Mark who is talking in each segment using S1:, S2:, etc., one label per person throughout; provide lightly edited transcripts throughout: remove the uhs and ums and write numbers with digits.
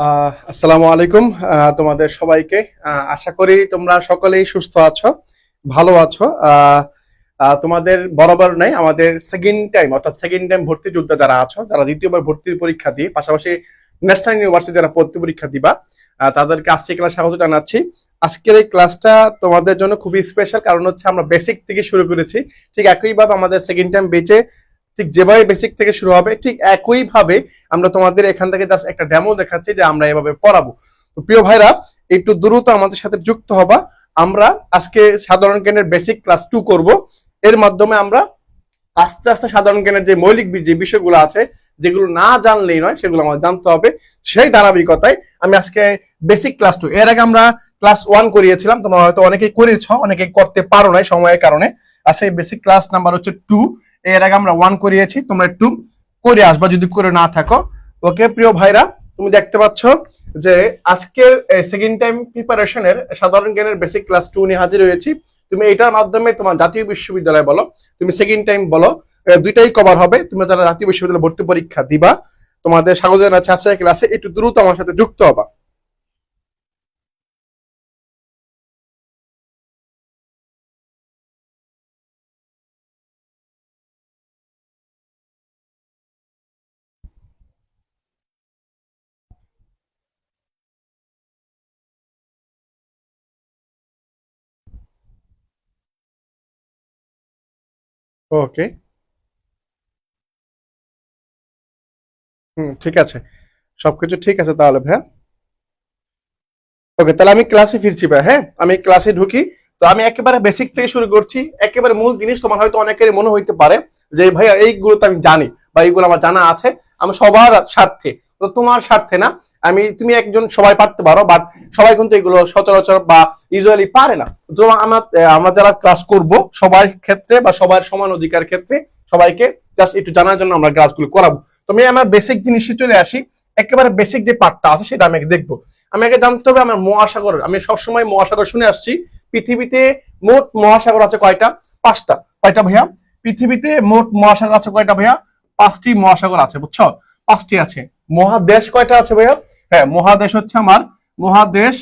S1: আসসালামু আলাইকুম। তোমাদের সবাইকে আশা করি তোমরা সকলেই সুস্থ আছো, ভালো আছো। তোমাদের বরাবর নাই, আমাদের সেকেন্ড টাইম অর্থাৎ সেকেন্ড টাইম ভর্তি যোদ্ধা যারা আছো, যারা দ্বিতীয়বার ভর্তির পরীক্ষা দিয়ে পাশাপাশি ন্যাশনাল ইউনিভার্সিটি যারা ভর্তি পরীক্ষা দিবা, তাদেরকে আজকে ক্লাস স্বাগত জানাচ্ছি। আজকের এই ক্লাসটা তোমাদের জন্য খুবই স্পেশাল, কারণ হচ্ছে আমরা বেসিক থেকে শুরু করেছি। ঠিক একইভাবে আমাদের সেকেন্ড টাইম বেচে ঠিক যেভাবে বেসিক থেকে শুরু হবে, ঠিক একইভাবে আমরা তোমাদের এখান থেকে জাস্ট একটা ডেমো দেখাচ্ছি যে আমরা এভাবে পড়াবো। তো প্রিয় ভাইরা, একটু দ্রুত আমাদের সাথে যুক্ত হবা। আমরা আজকে সাধারণ জ্ঞানের বেসিক ক্লাস 2 করব। এর মাধ্যমে আমরা আস্তে আস্তে সাধারণ জ্ঞানের যে মৌলিক যে বিষয়গুলো আছে, যেগুলো না জানলেই নয়, সেগুলো আমাদের জানতে হবে। সেই ধারাবাহিকতায় আমি আজকে বেসিক ক্লাস 2, এর আগে আমরা ক্লাস 1 করিয়েছিলাম, তোমরা হয়তো অনেকেই করেছ, অনেকেই করতে পারো না সময়ের কারণে। আজকে বেসিক ক্লাস নাম্বার হচ্ছে 2। এর আগে আমরা 1 করিয়েছি, তোমরা একটু করে আসবা যদি করে না থাকো। ওকে প্রিয় ভাইরা, তুমি দেখতে পাচ্ছ যে আজকের সেকেন্ড টাইম প্রিপারেশনের সাধারণ জ্ঞানের বেসিক ক্লাস 2 নিয়ে হাজির হয়েছি। তুমি এটার মাধ্যমে তোমার জাতীয় বিশ্ববিদ্যালয় বলো, তুমি সেকেন্ড টাইম বলো, দুইটাই কভার হবে। তুমি যারা জাতীয় বিশ্ববিদ্যালয় ভর্তি পরীক্ষা দিবা, তোমাদের স্বাগত জানাচ্ছি আজকের ক্লাসে। একটু দ্রুত আমার সাথে যুক্ত হবা। ওকে, ঠিক আছে, সবকিছু ঠিক আছে তাহলে ভাইয়া। ওকে, তাহলে আমি ক্লাসে ফিরছি ভাই। হ্যাঁ, আমি ক্লাসে ঢুকি। তো আমি একেবারে বেসিক থেকে শুরু করছি, একেবারে মূল জিনিস। তোমার হয়তো অনেকেরই মনে হইতে পারে যে ভাইয়া এইগুলো তো আমি জানি বা এইগুলো আমার জানা আছে, আমি সবার স্বার্থে। তো তোমার স্বার্থে না, তুমি একজন সবাই পারতে পারো, বাট সবাই কিন্তু এগুলো সচরাচর বা ইউজুয়ালি পারে না। তো আমরা যারা ক্লাস করব সবার ক্ষেত্রে বা সবার সমান অধিকার ক্ষেত্রে সবাইকে জাস্ট একটু জানার জন্য আমরা ক্লাসগুলো করাবো। তো আমি আমার বেসিক জিনিসে চলে আসি। একেবারে বেসিক যে পার্টটা আছে সেটা আমি দেখবো। আমি আগে জানতে হবে আমার মহাসাগর। আমি সবসময় মহাসাগর শুনে আসছি। পৃথিবীতে মোট মহাসাগর আছে কয়টা? 5টা। কয়টা ভাইয়া? পৃথিবীতে মোট মহাসাগর আছে কয়টা ভাইয়া? 5টি মহাসাগর আছে, বুঝছো? 5টি আছে। মহাদেশ কয়টা আছে ভাইয়া? হ্যাঁ, মহাদেশ হচ্ছে আমার মহাদেশ।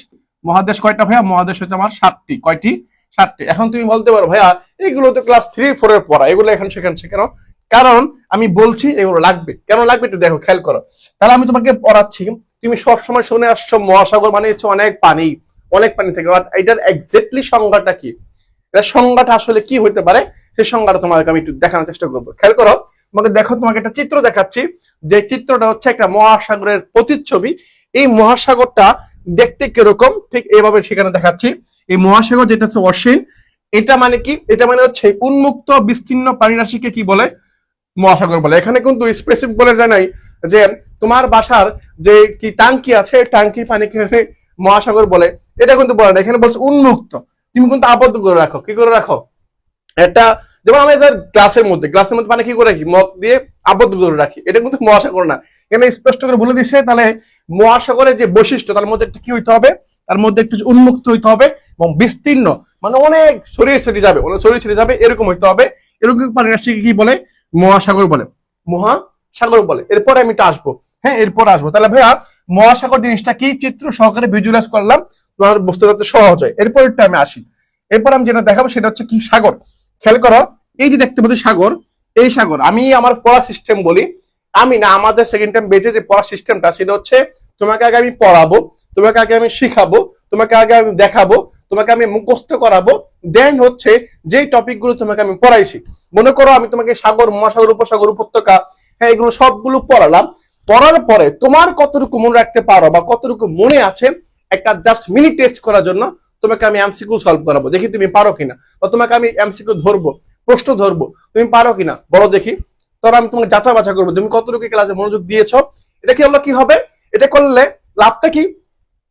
S1: মহাদেশ কয়টা ভাইয়া? মহাদেশ হচ্ছে আমার 7টি। কয়টি? 7টি। এখন তুমি বলতে পারো ভাইয়া এগুলো তো ক্লাস 3-4 এর পড়া, এগুলো এখন সেখানে কেন? কারণ আমি বলছি এগুলো লাগবে। কেন লাগবে একটু দেখো, খেয়াল করো। তাহলে আমি তোমাকে পড়াচ্ছি, তুমি সবসময় শুনে আসছো মহাসাগর মানে হচ্ছে অনেক পানি, অনেক পানি থেকে। এটার এক্স্যাক্টলি সংজ্ঞাটা কি? এটা সংজ্ঞাটা আসলে কি হইতে পারে, সেই সংজ্ঞাটা তোমাকে আমি একটু দেখানোর চেষ্টা করবো। খেয়াল করো, তোমাকে দেখো, তোমাকে একটা চিত্র দেখাচ্ছি। যে চিত্রটা হচ্ছে একটা মহাসাগরের প্রতিচ্ছবি। এই মহাসাগরটা দেখতে কিরকম ঠিক এইভাবে সেখানে দেখাচ্ছি। এই মহাসাগর যেটা হচ্ছে অসীম, এটা মানে কি? এটা মানে হচ্ছে উন্মুক্ত বিস্তীর্ণ পানি রাশিকে কি বলে? মহাসাগর বলে। এখানে কিন্তু স্পেসিফিক বলে যায় নাই যে তোমার বাসার যে কি টাঙ্কি আছে, টাঙ্কির পানিকে মহাসাগর বলে, এটা কিন্তু বলে না। এখানে বলছে উন্মুক্ত। তুমি কিন্তু আবদ্ধ করে রাখো। কি করে রাখো? এটা যেমন আমি গ্লাসের মধ্যে পানি কি করে রাখি? মগ দিয়ে আবদ্ধ করে রাখি। এটা কিন্তু মহাসাগর না। এখানে স্পষ্ট করে বলে দিচ্ছে। তাহলে মহাসাগরের যে বৈশিষ্ট্য, তার মধ্যে একটা কি হইতে হবে? তার মধ্যে একটু উন্মুক্ত হইতে হবে এবং বিস্তীর্ণ, মানে অনেক ছড়িয়ে ছড়িয়ে যাবে, অনেক ছড়িয়ে ছড়িয়ে যাবে, এরকম হইতে হবে। এরকম পানি রাশিকে কি বলে? মহাসাগর বলে। মহাসাগর বলে। এরপরে আমি আসবো। হ্যাঁ, এরপর আসবো। তাহলে ভাইয়া মহাসাগর জিনিসটা কি চিত্র সহকারে ভিজুয়ালাইজ করলাম, তোমার বুঝতে যাতে সহজ হয়। এরপরটা আমি আসি। এরপর আমি যেটা দেখাবো সেটা হচ্ছে কি? সাগর। খেয়াল করো, এই যে দেখতে পাচ্ছি সাগর, এই সাগর আমি আমার পড়া সিস্টেম বলি। আমি না, আমাদের সেকেন্ড টাইম বেজে যে পড়া সিস্টেমটা সেটা হচ্ছে তোমাকে আগে আমি পড়াবো, তোমাকে আগে আমি শিখাবো, তোমাকে আগে আমি দেখাবো, তোমাকে আমি মুখস্থ করাবো, দেন হচ্ছে যে টপিকগুলো তোমাকে আমি পড়াইছি। মনে করো আমি তোমাকে সাগর, মহাসাগর, উপসাগর, উপত্যকা, হ্যাঁ, এগুলো সবগুলো পড়ালাম। পড়ার পরে তোমার কতটুকু মনে রাখতে পারো বা কতটুকু মনে আছে, একটা জাস্ট মিনি টেস্ট করার জন্য তোমাকে আমি এমসিকিউ সলভ করাবো, দেখি তুমি পারো কিনা। বা তোমাকে আমি এমসিকিউ ধরবো, প্রশ্ন ধরবো, তুমি পারো কিনা বলো দেখি। তখন আমি তোমাকে যাচা বাছা করবো তুমি কতটুকু ক্লাসে মনোযোগ দিয়েছো। এটা কি হলো? কি হবে এটা করলে? লাভটা কি?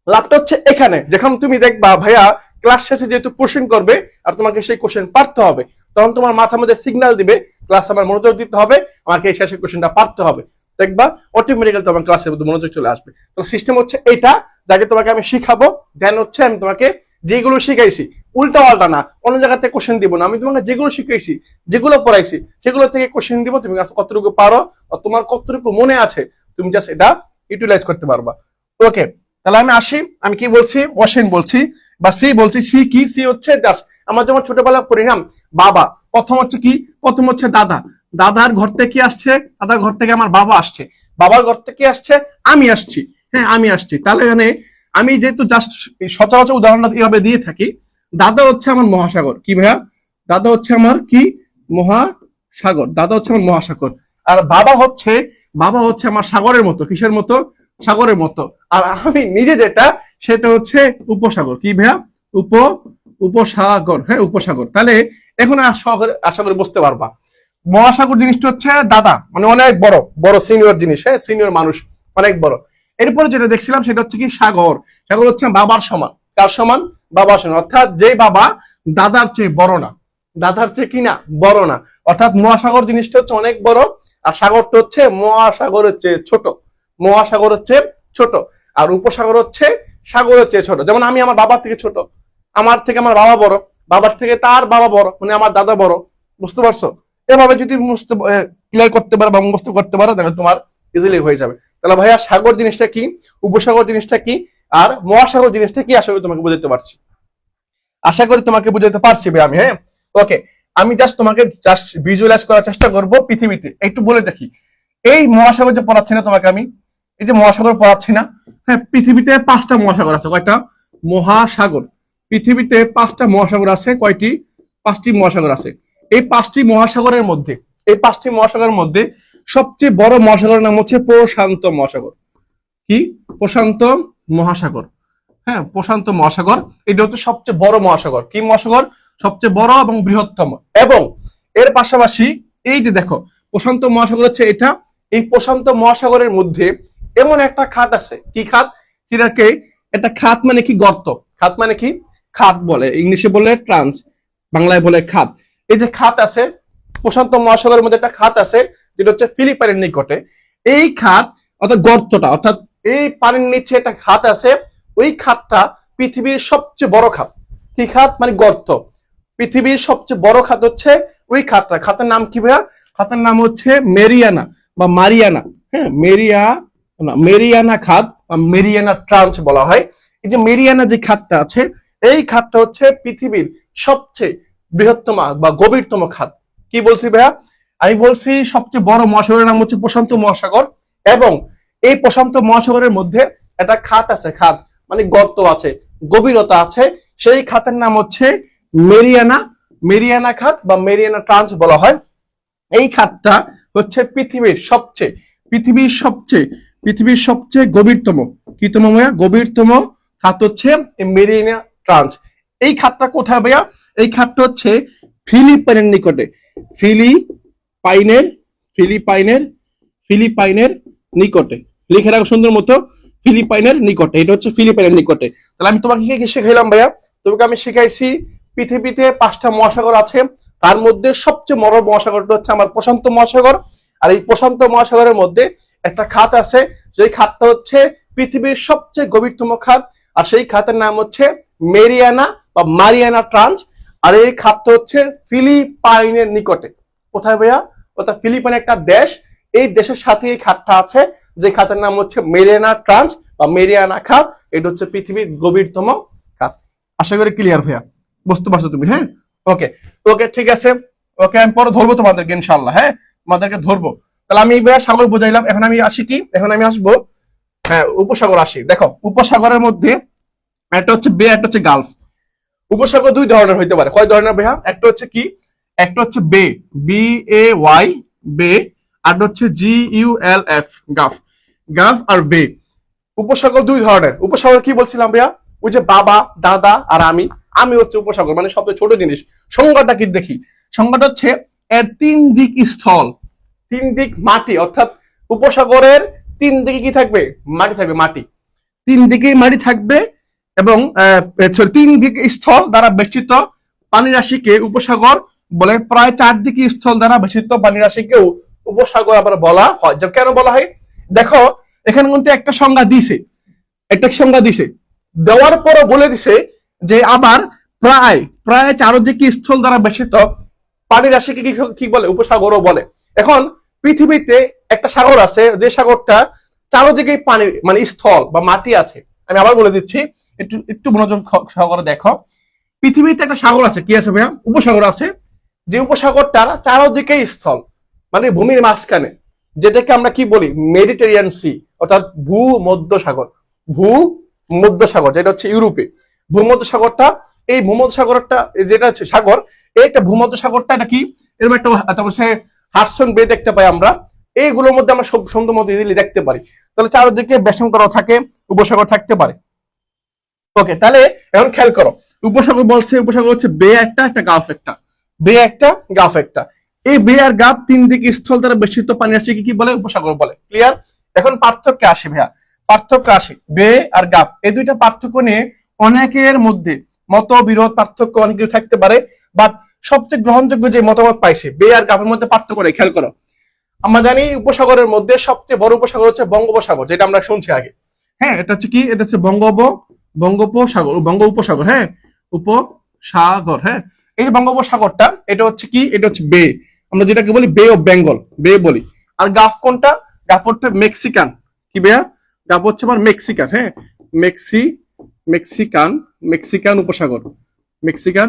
S1: লাভটা হচ্ছে এখানে যখন তুমি দেখবা ভাইয়া ক্লাস শেষে যেহেতু কোশ্চেন করবে আর তোমাকে সেই কোশ্চেন পারতে হবে, তখন তোমার মাথার মধ্যে সিগন্যাল দিবে ক্লাস আমার মনোযোগ দিতে হবে, আমাকে এই শেষের কোশ্চেনটা পারতে হবে। দেখবা অটোমেটিক্যালি তোমার ক্লাসের মধ্যে মনোযোগ চলে আসবে। তো সিস্টেম হচ্ছে এইটা, যাকে তোমাকে আমি শিখাবো, দেন হচ্ছে আমি তোমাকে যেগুলো শিখাইছি, উল্টা পাল্টা না, অন্য জায়গাতে কোশ্চেন দিব না। আমি তোমাকে যেগুলো শিখাইছি, যেগুলো পড়াইছি, সেগুলো থেকে কোশ্চেন দিব। তুমি কতটুকু পারো, তোমার কতটুকু মনে আছে, তুমি জাস্ট এটা ইউটিলাইজ করতে পারবা। ওকে, তাহলে আমি আসি, আমি কি বলছি, ওশেন বলছি বা সি বলছি। সি কি? সি হচ্ছে জাস্ট আমার যেমন ছোটবেলা পরিণাম বাবা, প্রথম হচ্ছে কি, প্রথম হচ্ছে দাদা, দাদার ঘর থেকে কি আসছে, দাদার ঘর থেকে আমার বাবা আসছে, বাবার ঘর থেকে আসছে আমি আসছি, হ্যাঁ আমি আসছি। তাহলে এখানে আমি যেহেতু জাস্ট সচরাচর উদাহরণটা এভাবে দিয়ে থাকি, দাদা হচ্ছে আমার মহাসাগর, কি ভাইয়া, দাদা হচ্ছে আমার কি, মহাসাগর, দাদা হচ্ছে আমার মহাসাগর। আর বাবা হচ্ছে, বাবা হচ্ছে আমার সাগরের মতো, কিসের মতো, সাগরের মতো। আর আমি নিজে যেটা, সেটা হচ্ছে উপসাগর, কি ভাইয়া, উপ উপসাগর, হ্যাঁ উপসাগর। তাহলে এখন আশা করি বুঝতে পারবা মহাসাগর জিনিসটা হচ্ছে দাদা, মানে অনেক বড় বড় সিনিয়র জিনিস, হ্যাঁ সিনিয়র মানুষ, অনেক বড়। এরপরে যেটা দেখছিলাম সেটা হচ্ছে কি সাগর, সাগর হচ্ছে বাবার সমান, কার সমান, বাবার সমান, অর্থাৎ যে বাবা দাদার চেয়ে বড় না, দাদার চেয়ে কি না, বড় না। অর্থাৎ মহাসাগর জিনিসটা হচ্ছে অনেক বড়, আর সাগরটা হচ্ছে মহাসাগরের চেয়ে ছোট, মহাসাগর হচ্ছে ছোট, আর উপসাগর হচ্ছে সাগরের চেয়ে ছোট। যেমন আমি আমার বাবার থেকে ছোট, আমার থেকে আমার বাবা বড়, বাবার থেকে তার বাবা বড়, মানে আমার দাদা বড়। বুঝতে পারছো? এভাবে যদি ক্লিয়ার করতে পারো বা মুখস্থ করতে পারো, তাহলে তোমার ইজিলি হয়ে যাবে। তাহলে ভাইয়া সাগর জিনিসটা কি, উপসাগর জিনিসটা কি, আর মহাসাগর জিনিসটা কি, আশা করি তোমাকে বুঝাতে পারছি, আশা করি তোমাকে বুঝাতে পারছি ভাই আমি, হ্যাঁ ওকে। আমি জাস্ট তোমাকে জাস্ট ভিজুয়ালাইজ করার চেষ্টা করব পৃথিবীতে একটু বলে দেখি। এই মহাসাগর যে পড়াচ্ছি না তোমাকে আমি, এই যে মহাসাগর পড়াচ্ছি না, হ্যাঁ পৃথিবীতে 5টা মহাসাগর আছে, কয়টা মহাসাগর, পৃথিবীতে 5টা মহাসাগর আছে, কয়টি, 5টি মহাসাগর আছে। এই 5টি মহাসাগরের মধ্যে, এই 5টি মহাসাগরের মধ্যে সবচেয়ে বড় মহাসাগরের নাম হচ্ছে প্রশান্ত মহাসাগর, কি, প্রশান্ত মহাসাগর, হ্যাঁ প্রশান্ত মহাসাগর। এটা হচ্ছে সবচেয়ে বড় মহাসাগর, কি মহাসাগর, সবচেয়ে বড় এবং বৃহত্তম। এবং এর পাশাপাশি এই যে দেখো প্রশান্ত মহাসাগর হচ্ছে এটা, এই প্রশান্ত মহাসাগরের মধ্যে এমন একটা খাত আছে, কি খাত, সেটাকে, এটা খাত মানে কি, গর্ত, খাত মানে কি, খাত বলে, ইংলিশে বলে ট্রান্স, বাংলায় বলে খাত। এই যে খাত আছে প্রশান্ত মহাসাগরের মধ্যে, একটা খাত আছে যেটা হচ্ছে ফিলিপাইনের নিকটে। এই খাত অর্থাৎ গর্তটা, অর্থাৎ এই পানির নিচে একটা খাত আছে, ওই খাতটা পৃথিবীর সবচেয়ে বড় খাত। কি খাত, মানে গর্ত। পৃথিবীর সবচেয়ে বড় খাত হচ্ছে ওই খাতটা, খাতের নাম কি ভাইয়া, খাতের নাম হচ্ছে মেরিয়ানা বা মারিয়ানা, হ্যাঁ মেরিয়ানা খাত বা মেরিয়ানা ট্রান্স বলা হয়। এই যে মেরিয়ানা যে খাতটা আছে, এই খাতটা হচ্ছে পৃথিবীর সবচেয়ে বৃহত্তম বা গভীরতম খাত। কি বলছি ভাইয়া, আমি বলছি সবচেয়ে বড় মহাসাগরের নাম হচ্ছে প্রশান্ত মহাসাগর, এবং এই প্রশান্ত মহাসাগরের মধ্যে একটা খাত আছে, খাত মানে গর্ত আছে, গভীরতা আছে, সেই খাতের নাম হচ্ছে মেরিয়ানা, মেরিয়ানা খাত বা মেরিয়ানা ট্রান্স বলা হয়। এই খাতটা হচ্ছে পৃথিবীর সবচেয়ে গভীরতম, কিতম ভাইয়া, গভীরতম খাত হচ্ছে মেরিয়ানা ট্রান্স। এই খাতটা কোথায় ভাইয়া, এই খাতটা হচ্ছে ফিলিপাইনের নিকটে, ফিলিপাইনের নিকটে, লিখে রাখো সুন্দর মতো, ফিলিপাইনের নিকটে, এটা হচ্ছে ফিলিপাইনের নিকটে। তাহলে আমি তোমাকে কি শিখাইলাম ভাইয়া, তোমাকে আমি শিখাইছি পৃথিবীতে 5টা মহাসাগর আছে, তার মধ্যে সবচেয়ে বড় মহাসাগরটা হচ্ছে আমার প্রশান্ত মহাসাগর। আর এই প্রশান্ত মহাসাগরের মধ্যে একটা খাত আছে, সেই খাতটা হচ্ছে পৃথিবীর সবচেয়ে গভীরতম খাত, আর সেই খাতের নাম হচ্ছে মেরিয়ানা বা মারিয়ানা ট্রান্স। আর এই খাতটা হচ্ছে ফিলিপাইনের নিকটে, কোথায় ভাইয়া, ওটা ফিলিপাইন একটা দেশ, এই দেশের সাথে এই খাতটা আছে, যে খাতের নাম হচ্ছে মেরিয়ানা ট্রান্স বা মেরিয়ানা খাত। এটা হচ্ছে পৃথিবীর গভীরতম খাত। আশা করি ক্লিয়ার ভাইয়া, বুঝতে পারছো তুমি, হ্যাঁ ওকে ওকে ঠিক আছে। ওকে আমি পরে ধরবো তোমাদেরকে ইনশাল্লাহ, হ্যাঁ তোমাদেরকে ধরবো। তাহলে আমি ভাইয়া সাগর বুঝাইলাম, এখন আমি আসি কি, এখন আমি আসবো, হ্যাঁ উপসাগর আসি। দেখো উপসাগরের মধ্যে একটা হচ্ছে বে, একটা হচ্ছে গালফ। উপসাগর 2 ধরনের হইতে পারে, কয় ধরনের ভাইয়া, একটা হচ্ছে কি, একটা হচ্ছে বে, BAY বে, আর হচ্ছে GULF গাফ, গাফ আর বে। উপসাগর 2 ধরনের। উপসাগর কি বলছিলাম ভাইয়া, ওই যে বাবা দাদা আর আমি হচ্ছে উপসাগর, মানে সবচেয়ে ছোট জিনিস। সংজ্ঞাটা কি দেখি, সংজ্ঞাটা হচ্ছে এর 3 দিক স্থল, 3 দিক মাটি, অর্থাৎ উপসাগরের 3 দিকে কি থাকবে, মাটি থাকবে, মাটি 3 দিকে মাটি থাকবে, এবং 3 দিক স্থল দ্বারা বেষ্টিত পানি রাশিকে উপসাগর বলে। প্রায় 4 দিকে স্থল দ্বারা বেষ্টিত পানি রাশিকেও উপসাগর আবার বলা হয়। কেন বলা হয়, দেখো এখানে কিন্তু একটা সংজ্ঞা দিছে, দেওয়ার পরও বলে দিছে যে আবার প্রায় চারদিকে স্থল দ্বারা বেষ্টিত পানি রাশিকে কি বলে, উপসাগরও বলে। এখন পৃথিবীতে একটা সাগর আছে, যে সাগরটা চারদিকে পানি মানে স্থল বা মাটি আছে। আমি আবার বলে দিচ্ছি, একটু একটু মনোযোগ সহকারে দেখো। পৃথিবীতে একটা সাগর আছে, কি আছে ভাইয়া? উপসাগর আছে। যে উপসাগরটার চারদিকে স্থল, মানে ভূমির মাঝখানে, যেটাকে আমরা কি বলি? মেডিটেরিয়ান সি, অর্থাৎ ভূমধ্যসাগর। ভূমধ্যসাগর যেটা হচ্ছে ইউরোপে। ভূমধ্যসাগরটা, এই ভূমধ্যসাগরটা যেটা হচ্ছে সাগর, এইটা ভূমধ্যসাগরটা এটা কি, এরকম একটা তারপর সে হাডসন বে দেখতে পাই আমরা। এইগুলোর মধ্যে আমরা সমুদ্রের মধ্যে ইজিলি দেখতে পারি। তাহলে চারদিকে বেসান্তর থাকে, উপসাগর থাকতে পারে। ওকে, তাহলে এখন খেয়াল করো, উপসাগর বলছে, উপসাগর হচ্ছে বে একটা, একটা গালফ একটা, বে একটা, গালফ একটা। এই বে আর গাফ তিন দিকে স্থল দ্বারা বেষ্টিত পানি আসছে কি বলে? উপসাগর বলে। ক্লিয়ার? এখন পার্থক্য আসে ভাইয়া, পার্থক্য আসে। বে আর গাফ এই দুইটা পার্থক্য নিয়ে অনেকের মধ্যে মতবিরোধ, পার্থক্য অনেক কিছু থাকতে পারে, বাট সবচেয়ে গ্রহণযোগ্য যে মতামত পাইছে বে আর গাফের মধ্যে পার্থক্য করে। খেয়াল করো, আমরা জানি উপসাগরের মধ্যে সবচেয়ে বড় উপসাগর হচ্ছে বঙ্গোপসাগর, যেটা আমরা শুনছি আগে। হ্যাঁ, এটা হচ্ছে কি? এটা হচ্ছে বঙ্গোপসাগর, উপসাগর। হ্যাঁ, উপসাগর। হ্যাঁ, এই যে বঙ্গোপসাগরটা, এটা হচ্ছে কি? এটা হচ্ছে বে, আমরা যেটাকে বলি বে অফ বেঙ্গল, বে বলি। আর গাফ কোনটা? গাফ হচ্ছে মেক্সিকান। কি বেয়া? গাফ হচ্ছে আমার মেক্সিকান। হ্যাঁ, মেক্সিকান উপসাগর, মেক্সিকান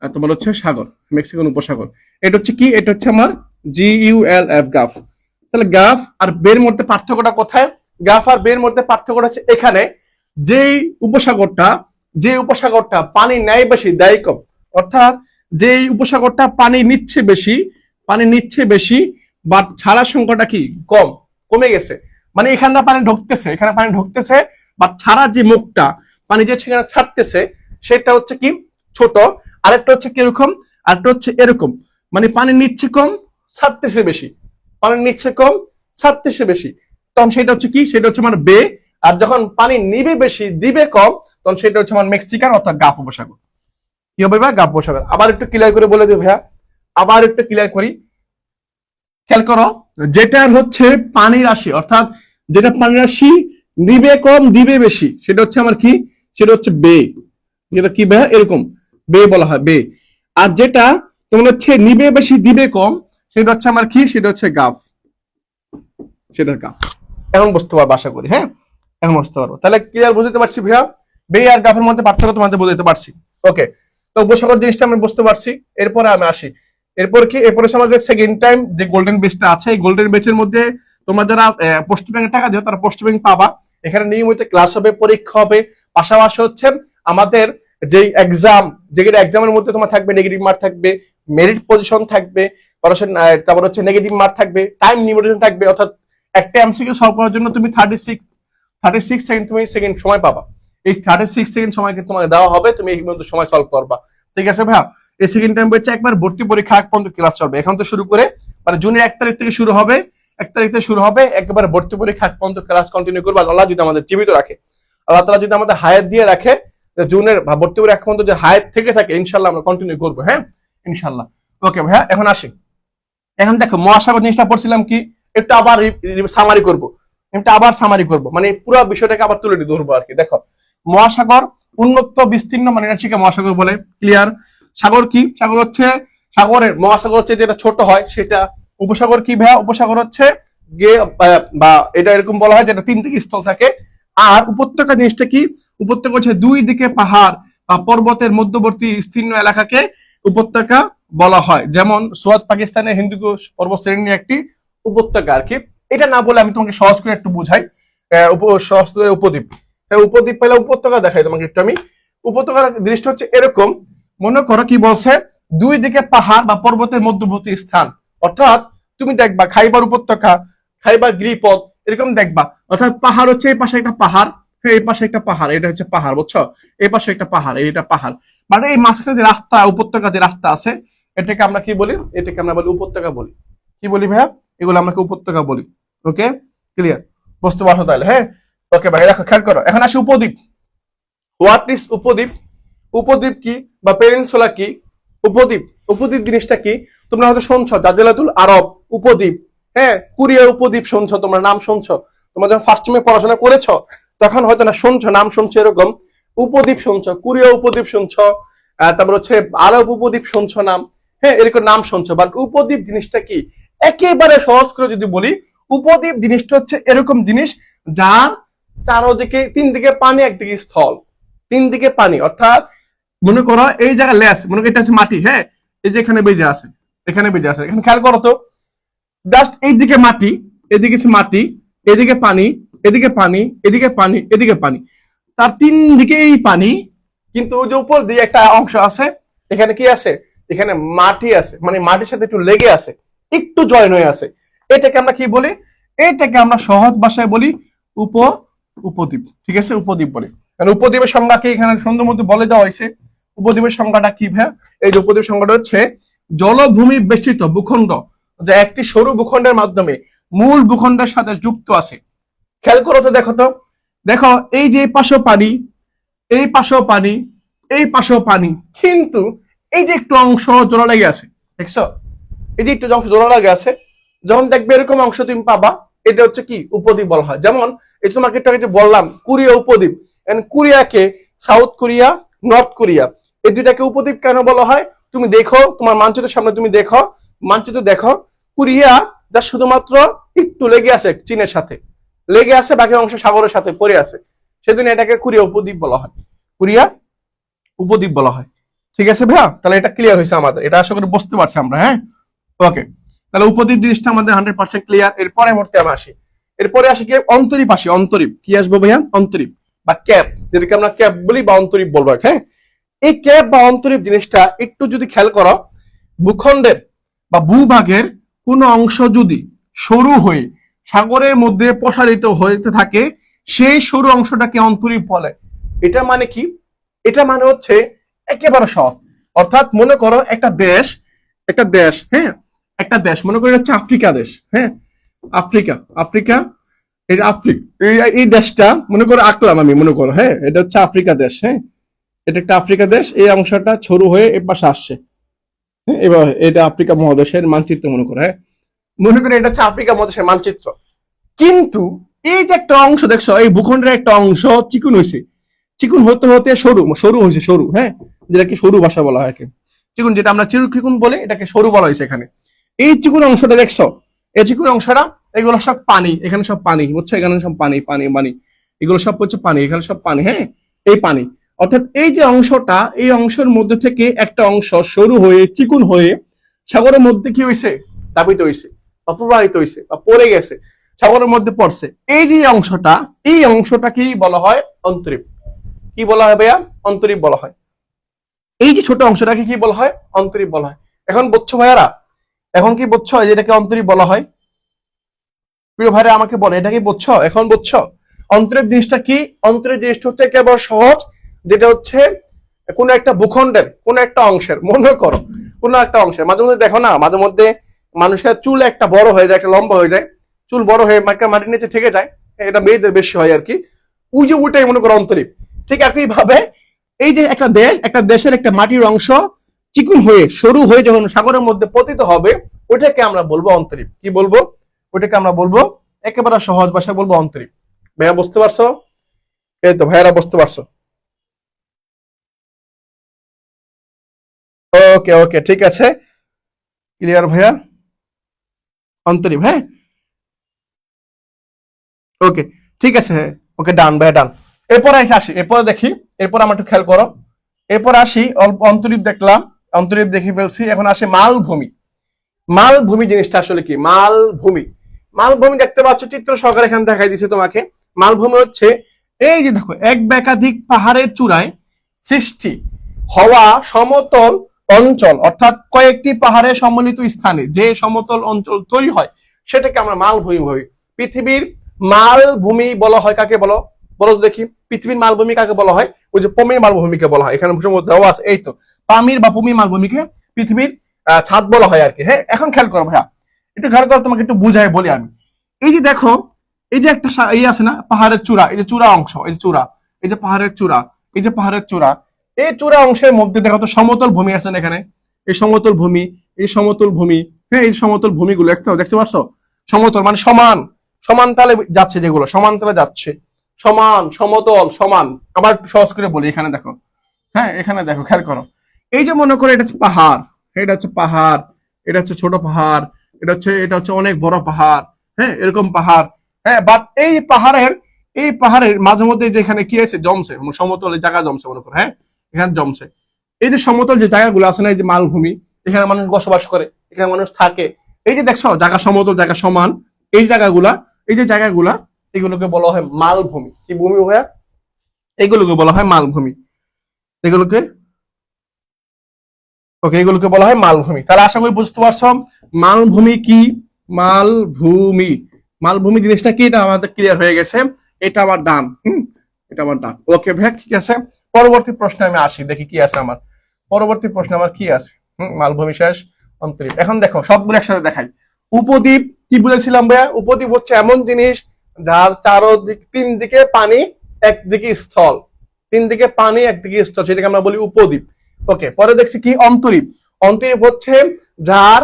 S1: তোমার হচ্ছে সাগর, মেক্সিকান উপসাগর। এটা হচ্ছে কি? এটা হচ্ছে আমার GULF, গাফ। তাহলে গাফ আর বের মধ্যে পার্থক্যটা কোথায়? গাফ আর বের মধ্যে পার্থক্যটা হচ্ছে এখানে, যেই উপসাগরটা পানি নেয় বেশি, দেয় কম। অর্থাৎ যেই উপসাগরটা পানি নিচ্ছে বেশি, বাট ছাড়ার সংখ্যাটা কি? কমে গেছে। মানে এখানে পানি ঢুকতেছে, বাট ছাড়ার যে মুখটা, পানি যে সেখানে ছাড়তেছে, সেটা হচ্ছে কি? ছোট। আরেকটা হচ্ছে কিরকম? আরেকটা হচ্ছে এরকম, মানে পানি নিচ্ছে কম, ছাড়তেছে বেশি, পানি নিচ্ছে কম, ছাড়তেছে বেশি। তখন সেটা হচ্ছে কি? সেটা হচ্ছে মানে বে। আর যখন পানি নিবে বেশি, দিবে কম, তখন সেটা হচ্ছে মানে মেক্সিকান অর্থাৎ গাফ উপসাগর। কি হবে ভাই? গাফ উপসাগর। আবার একটু ক্লিয়ার করে বলে দিই ভাইয়া, আবার একটু ক্লিয়ার করি। খেয়াল করো, যেটার হচ্ছে পানি রাশি, অর্থাৎ যেটা পানি রাশি নিবে কম, দিবে বেশি, সেটা হচ্ছে আমার কি? সেটা হচ্ছে বে। যেটা কি ভাইয়া? এরকম বে বলা হয়, বে। আর যেটা তোমার হচ্ছে নিবে বেশি, দিবে কম, সেটা হচ্ছে আমার কি? সেটা হচ্ছে গাফ, সেটা গাফ। এখন বুঝতে পারবো আশা করি। হ্যাঁ, এখন বুঝতে পারবো। তাহলে ক্লিয়ার বুঝতে পারছি ভাইয়া, বে আর গাফের মধ্যে পার্থক্য তোমাদের বুঝতে পারছি। ওকে, তো উপসাগর জিনিসটা আমি বুঝতে পারছি। এরপরে আমি আসি, এরপর কি? এরপরে আমাদের সেকেন্ড টাইম যে গোল্ডেন বেচটা আছে, এই গোল্ডেন বেচের মধ্যে তোমরা যারা পোস্ট ব্যাংকে টাকা দিও, তারা পোস্ট ব্যাংক পাবা। এখানে নিয়মিত ক্লাস হবে, পরীক্ষা হবে, পাশাপাশি হচ্ছে আমাদের যে এক্সাম, যেগুলো এক্সামের মধ্যে তোমার থাকবে নেগেটিভ মার্ক থাকবে, মেরিট পজিশন থাকবে, তারপর হচ্ছে নেগেটিভ মার্ক থাকবে, টাইম লিমিটেশন থাকবে। অর্থাৎ একটা এমসিকিউ সলভ করার জন্য তুমি 36 সেকেন্ড তুমি সময় পাবা। এই 36 সেকেন্ড সময় কিন্তু তোমাকে দেওয়া হবে, তুমি এই মধ্যে সময় সলভ করবা। ঠিক আছে ভাইয়া? এই সেকেন্ড টাইম হচ্ছে একবার ভর্তি পরীক্ষা আগ পর্যন্ত ক্লাস চলবে। এখন তো শুরু করে মানে জুনের 1 তারিখ থেকে শুরু হবে, 1 তারিখ থেকে শুরু হবে, একবার ভর্তি পরীক্ষা আগ পর্যন্ত ক্লাস কন্টিনিউ করবো। আল্লাহ যদি আমাদের জীবিত রাখে, আল্লাহ তাআলা যদি আমাদের হায়াত দিয়ে রাখে, জুনের ভর্তি পরীক্ষা পর্যন্ত যে হায়াত থেকে থাকে, ইনশাল্লাহ আমরা কন্টিনিউ করবো। হ্যাঁ, ইনশাল্লাহ। ওকে ভাইয়া, এখন আসি। এখন দেখো, মহাসাগর জিনিসটা পড়ছিলাম কি, একটু আবার সামারি করবো, মানে পুরো বিষয়টাকে আবার তুলে ধরবো আর কি। দেখো, মহাসাগর উন্মুক্ত বিস্তীর্ণ মানে রাশিকে মহাসাগর বলে। ক্লিয়ার? সাগর কি? সাগর হচ্ছে মহাসাগর হচ্ছে যেটা ছোট হয় সেটা। উপসাগর কি ভাইয়া? উপসাগর হচ্ছে বা এটা এরকম বলা হয় যেটা 3 দিকে স্থল থাকে। আর উপত্যকা জিনিসটা কি? উপত্যকা হচ্ছে 2 দিকে পাহাড় বা পর্বতের মধ্যবর্তী স্তীর্ণ এলাকাকে উপত্যকা বলা হয়। যেমন সোয়াত পাকিস্তানের হিন্দুকুশ পর্বত শ্রেণীর একটি উপত্যকা আর কি। এটা না বলে আমি তোমাকে সহজ করে একটু বুঝাই। উপদ্বীপ, উপদ্বীপ পেলে উপত্যকা দেখাই তোমাকে একটু আমি। উপত্যকার দৃষ্টি হচ্ছে এরকম, মনে করো কি বলছে, 2 দিকে পাহাড় বা পর্বতের মধ্যবর্তী স্থান। অর্থাৎ তুমি দেখবা খাইবার উপত্যকা, খাইবার গিরিপথ, এরকম দেখবা। অর্থাৎ পাহাড় হচ্ছে এই পাশে একটা পাহাড়, এই পাশে একটা পাহাড়, এটা হচ্ছে পাহাড়, বুঝছো? এই পাশে একটা পাহাড়, এটা পাহাড়, মানে এই মাঝখানে যে রাস্তা, উপত্যকা যে রাস্তা আছে, এটাকে আমরা কি বলি? এটাকে আমরা বলি উপত্যকা বলি। কি বলি ভাইয়া? এগুলো আমরা উপত্যকা বলি। ওকে, ক্লিয়ার? বুঝতে পারছো তাহলে? হ্যাঁ, ওকে ভাই, দেখো খেয়াল করো। এখন আসি উপদ্বীপ। What is উপদ্বীপ? উপদ্বীপ কি বা পেনিনসুলা কি? উপদ্বীপ জিনিসটা কি? তোমরা হয়তো শুনছো জাজিরাতুল আরব উপদ্বীপ, হ্যাঁ, কোরিয়া উপদ্বীপ শুনছো, তোমরা নাম শুনছো। তোমরা যখন ফার্স্ট টাইমে পড়াশোনা করেছো তখন হয়তো না শুনছো, নাম শুনছো এরকম। উপদ্বীপ শুনছো, কোরিয়া উপদ্বীপ শুনছো, তারপর হচ্ছে আরব উপদ্বীপ শুনছো নাম, হ্যাঁ, এরকম নাম শুনছো। বাট উপদ্বীপ জিনিসটা কি? একেবারে সহজ করে যদি বলি, উপদ্বীপ জিনিসটা হচ্ছে এরকম জিনিস যার চারদিকে, তিন দিকে পানি, একদিকে স্থল, তিন দিকে পানি। অর্থাৎ মনে করো এই জায়গায় লেস, মনে করো এটা হচ্ছে মাটি, হ্যাঁ, এই যে এখানে বেজে আছে, এখানে বেজে আছে, এখানে খেয়াল করো তো, জাস্ট এইদিকে মাটি, এদিকে মাটি, এদিকে পানি, এদিকে পানি, এদিকে পানি, এদিকে পানি, তার তিন দিকেই পানি। কিন্তু ওই যে উপর দিয়ে একটা অংশ আছে, এখানে কি আছে, এখানে মাটি আছে, মানে মাটির সাথে একটু লেগে আছে, একটু জয়েন হয়ে আছে। এটাকে আমরা কি বলি, এটাকে আমরা সহজ ভাষায় বলি উপদ্বীপ। ঠিক আছে, উপদ্বীপ বলি। উপদ্বীপের সংজ্ঞা কি এখানে সুন্দর মতো বলে দেওয়া হয়েছে। উপদ্বীপের সংজ্ঞাটা কি ভাই? এই যে উপদ্বীপ সংজ্ঞাটা হচ্ছে জলভূমি বেষ্টিত ভূখণ্ড যা একটি সরু ভূখণ্ডের মাধ্যমে মূল ভূখণ্ডের সাথে যুক্ত আছে। খেয়াল করো তো, দেখো তো, দেখো এই যে এই পাশেও পানি, এই পাশেও পানি, এই পাশেও পানি, কিন্তু এই যে একটু অংশ জোড়া লেগে আছে, দেখছো, এই যে একটু অংশ জোড়া লেগে আছে, যখন দেখবে এরকম অংশ তুমি পাবা, এটা হচ্ছে কি উপদ্বীপ বলা হয়। যেমন এই তোমাকে একটু আগে যে বললাম কোরিয়া উপদ্বীপ, কোরিয়াকে সাউথ কোরিয়া, নর্থ কোরিয়া, এই দুইটাকে উপদ্বীপ কেন বলা হয়? তুমি দেখো, তোমার মানচিত্রের সামনে তুমি দেখো, মানচিত্র দেখো, কোরিয়া যা শুধুমাত্র একটু লেগে আছে চীনের সাথে, লেগে আছে, বাকি অংশ সাগরের সাথে পড়ে আছে, সেদিন এটাকে কোরিয়া উপদ্বীপ বলা হয়, কোরিয়া উপদ্বীপ বলা হয়। ঠিক আছে ভাইয়া, তাহলে এটা ক্লিয়ার হয়েছে আমাদের, এটা আশা করি বুঝতে পারছি আমরা। হ্যাঁ, ওকে, তাহলে উপদ্বীপ জিনিসটা আমাদের 100% ক্লিয়ার। এর পরবর্তী আমরা আসি, এরপরে আসি কি অন্তরীপ আসি। অন্তরীপ কি আসবো ভাইয়া? অন্তরীপ বা ক্যাপ, যেটাকে আমরা ক্যাপ বলি বা অন্তরীপ বলবো। হ্যাঁ, এই ক্যাপ বা অন্তরীপ জিনিসটা একটু যদি খেয়াল করো, ভূখণ্ডের বা ভূভাগের কোন অংশ যদি সরু হয়ে সাগরের মধ্যে প্রসারিত হতে থাকে, সেই সরু অংশটাকে অন্তরীপ বলে। এটা মানে কি? এটা মানে হচ্ছে একেবারে সহজ। অর্থাৎ মনে করো একটা দেশ, হ্যাঁ, একটা দেশ মনে করো হচ্ছে আফ্রিকা দেশ, হ্যাঁ, আফ্রিকা, এই দেশটা মনে করো আঁকলাম আমি, মনে করো, হ্যাঁ, এটা হচ্ছে আফ্রিকা দেশ, হ্যাঁ, এটা একটা আফ্রিকা দেশ, এই অংশটা সরু হয়ে এ পাশে আসছে, হ্যাঁ, এবার এটা আফ্রিকা মহাদেশের মানচিত্র মনে করো, হ্যাঁ, মনে করো এটা হচ্ছে আফ্রিকা মহাদেশের মানচিত্র। কিন্তু এই যে একটা অংশ দেখছো, এই ভূখণ্ডের একটা অংশ চিকুন হয়েছে, চিকুন হতে হতে সরু হয়েছে, সরু, হ্যাঁ, যেটাকে সরু ভাষা বলা হয়, চিকুন, যেটা আমরা চিকুন বলে, এটাকে সরু বলা হয়েছে। এখানে এই চিকুন অংশটা দেখছো, এই চিকুন অংশটা, এগুলো সব পানি, এখানে সব পানি, বুঝছো, এখানে সব পানি পানি পানি, এগুলো সব হচ্ছে পানি, এখানে সব পানি, হ্যাঁ, এই পানি। অর্থাৎ এই যে অংশটা, এই অংশের মধ্যে থেকে একটা অংশ সরু হয়ে চিকুন হয়ে সাগরের মধ্যে কি হয়েছে, দাবিত হয়েছে বা প্রবাহিত হয়েছে বা পড়ে গেছে, সাগরের মধ্যে পড়ছে। এই যে অংশটা, এই অংশটা কি বলা হয়? অন্তরীপ। কি বলা হয় ভাইয়া? অন্তরীপ বলা হয়। এই যে ছোট অংশটাকে কি বলা হয়? অন্তরীপ বলা হয়। এখন বুঝছো ভাইয়ারা? এখন কি বুঝছো যেটাকে অন্তরীপ বলা হয়? প্রিয় ভাইরা আমাকে বলে, এটা কি বুঝছো? এখন বুঝছো অন্তরীপ জিনিসটা কি? অন্তরীপ জিনিসটা হচ্ছে একেবারে সহজ, যেটা হচ্ছে কোন একটা ভূখণ্ডের কোন একটা অংশের, মনে করো কোন একটা অংশের, মাঝে মধ্যে দেখো না, মাঝে মধ্যে মানুষের চুল একটা বড় হয়ে যায়, একটা লম্বা হয়ে যায়, চুল বড় হয়ে মাটির নিচে ঠেকে যায়, এটা মেয়েদের বেশি হয় আর কি, ওই যে ওইটাই মনে করো অন্তরীপ। ঠিক একই ভাবে এই যে একটা দেশ, একটা দেশের একটা মাটির অংশ চিকুন হয়ে সরু হয়ে যখন সাগরের মধ্যে পতিত হবে, ওইটাকে আমরা বলবো অন্তরীপ। কি বলবো? ওইটাকে আমরা বলবো, একেবারে সহজ ভাষায় বলবো অন্তরীপ। ভাইয়া বুঝতে পারছো? এই তো ভাইয়ারা বুঝতে পারছো? ওকে ওকে, ঠিক আছে, ক্লিয়ার ভাইয়া, অন্তরীপ, হ্যাঁ, ওকে, ঠিক আছে, হ্যাঁ, ওকে, ডান ভাইয়া, ডান। এরপরে আসি, এরপরে দেখি, এরপর আমরা একটু খেয়াল করো, এরপর আসি, অল্প অন্তরীপ দেখলাম, অন্তরীপ দেখে ফেলছি, এখন আসে মালভূমি। মালভূমি জিনিসটা আসলে কি? মালভূমি, মালভূমি দেখতে পাচ্ছ চিত্র সহকারে এখানে দেখাই দিছে তোমাকে। মালভূমি হচ্ছে এই যে দেখো, এক বা একাধিক পাহাড়ের চূড়ায় সৃষ্টি হওয়া সমতল অঞ্চল, অর্থাৎ কয়েকটি পাহাড়ের সম্মিলিত স্থানে যে সমতল অঞ্চল তৈরি হয়, সেটাকে আমরা মালভূমি বলি। পৃথিবীর মালভূমি বলা হয় কাকে? বলো বলো তো দেখি, পৃথিবীর মালভূমি কাকে বলা হয়? ওই যে পমির মালভূমিকে বলা হয়, এখানে দেওয়া আছে, এই তো পামির বা পমির মালভূমিকে পৃথিবীর ছাদ বলা হয় আর কি। হ্যাঁ, এখন খেয়াল করো ভাইয়া, একটু খেয়াল করো, তোমাকে একটু বুঝাই বলি আমি। এই যে দেখো, এই যে একটা এই আছে না পাহাড়ের চূড়া, এই যে চূড়া অংশ, এই যে চূড়া, এই যে পাহাড়ের চূড়া, এই যে পাহাড়ের চূড়া, এই চূড়া অংশের মধ্যে দেখো তো সমতল ভূমি আছে না এখানে, এই সমতল ভূমি, এই সমতল ভূমি, হ্যাঁ, এই সমতল ভূমিগুলো দেখতে পাচ্ছ? সমতল মানে সমান, সমান তালে যাচ্ছে, যেগুলো সমান তালে যাচ্ছে, সমান, সমতল, সমান। আবার একটু সহজ করে বলি, এখানে দেখো, হ্যাঁ, এখানে দেখো, খেয়াল করো, এই যে মনে করো এটা হচ্ছে পাহাড়, এটা হচ্ছে পাহাড়, এটা হচ্ছে ছোট পাহাড়, এটা হচ্ছে অনেক বড় পাহাড়, হ্যাঁ এরকম পাহাড়। হ্যাঁ বাট এই পাহাড়ের মাঝে মধ্যে যেখানে কি আছে জমছে, সমতল জায়গা জমছে মনে করো, হ্যাঁ এখানে জমছে। এই যে সমতল যে জায়গাগুলো আছে না, এই যে মালভূমি, এখানে মানুষ বসবাস করে, এখানে মানুষ থাকে। এই যে দেখছো জায়গা সমতল, জায়গা সমান, এই জায়গাগুলা, এই যে জায়গাগুলা, এগুলোকে বলা হয় মালভূমি। কি ভূমি ভাইয়া? এগুলোকে বলা হয় মালভূমি। এগুলোকে ওকে, এগুলোকে বলা হয় মালভূমি। তাহলে আশা করি বুঝতে পারছো মালভূমি কি। মালভূমি, মালভূমি জিনিসটা কি, এটা আমাদের ক্লিয়ার হয়ে গেছে। এটা আমার ডান, এটা আমার ডান। ওকে ভাইয়া ঠিক আছে। পরবর্তী প্রশ্নে আমি আসি, দেখি কি আছে আমার পরবর্তী প্রশ্ন আমার কি আছে। মালভূমি শেষ, অন্তরীপ। এখন দেখো সবগুলো একসাথে দেখাই। উপদ্বীপ কি বলেছিলাম ভাইয়া? উপদ্বীপ হচ্ছে এমন জিনিস যার চারদিক, তিন দিকে পানি একদিকে স্থল, তিন দিকে পানি একদিকে স্থল, সেটাকে আমরা বলি উপদ্বীপ। ওকে, পরে দেখছি কি অন্তরীপ। অন্তরীপ হচ্ছে যার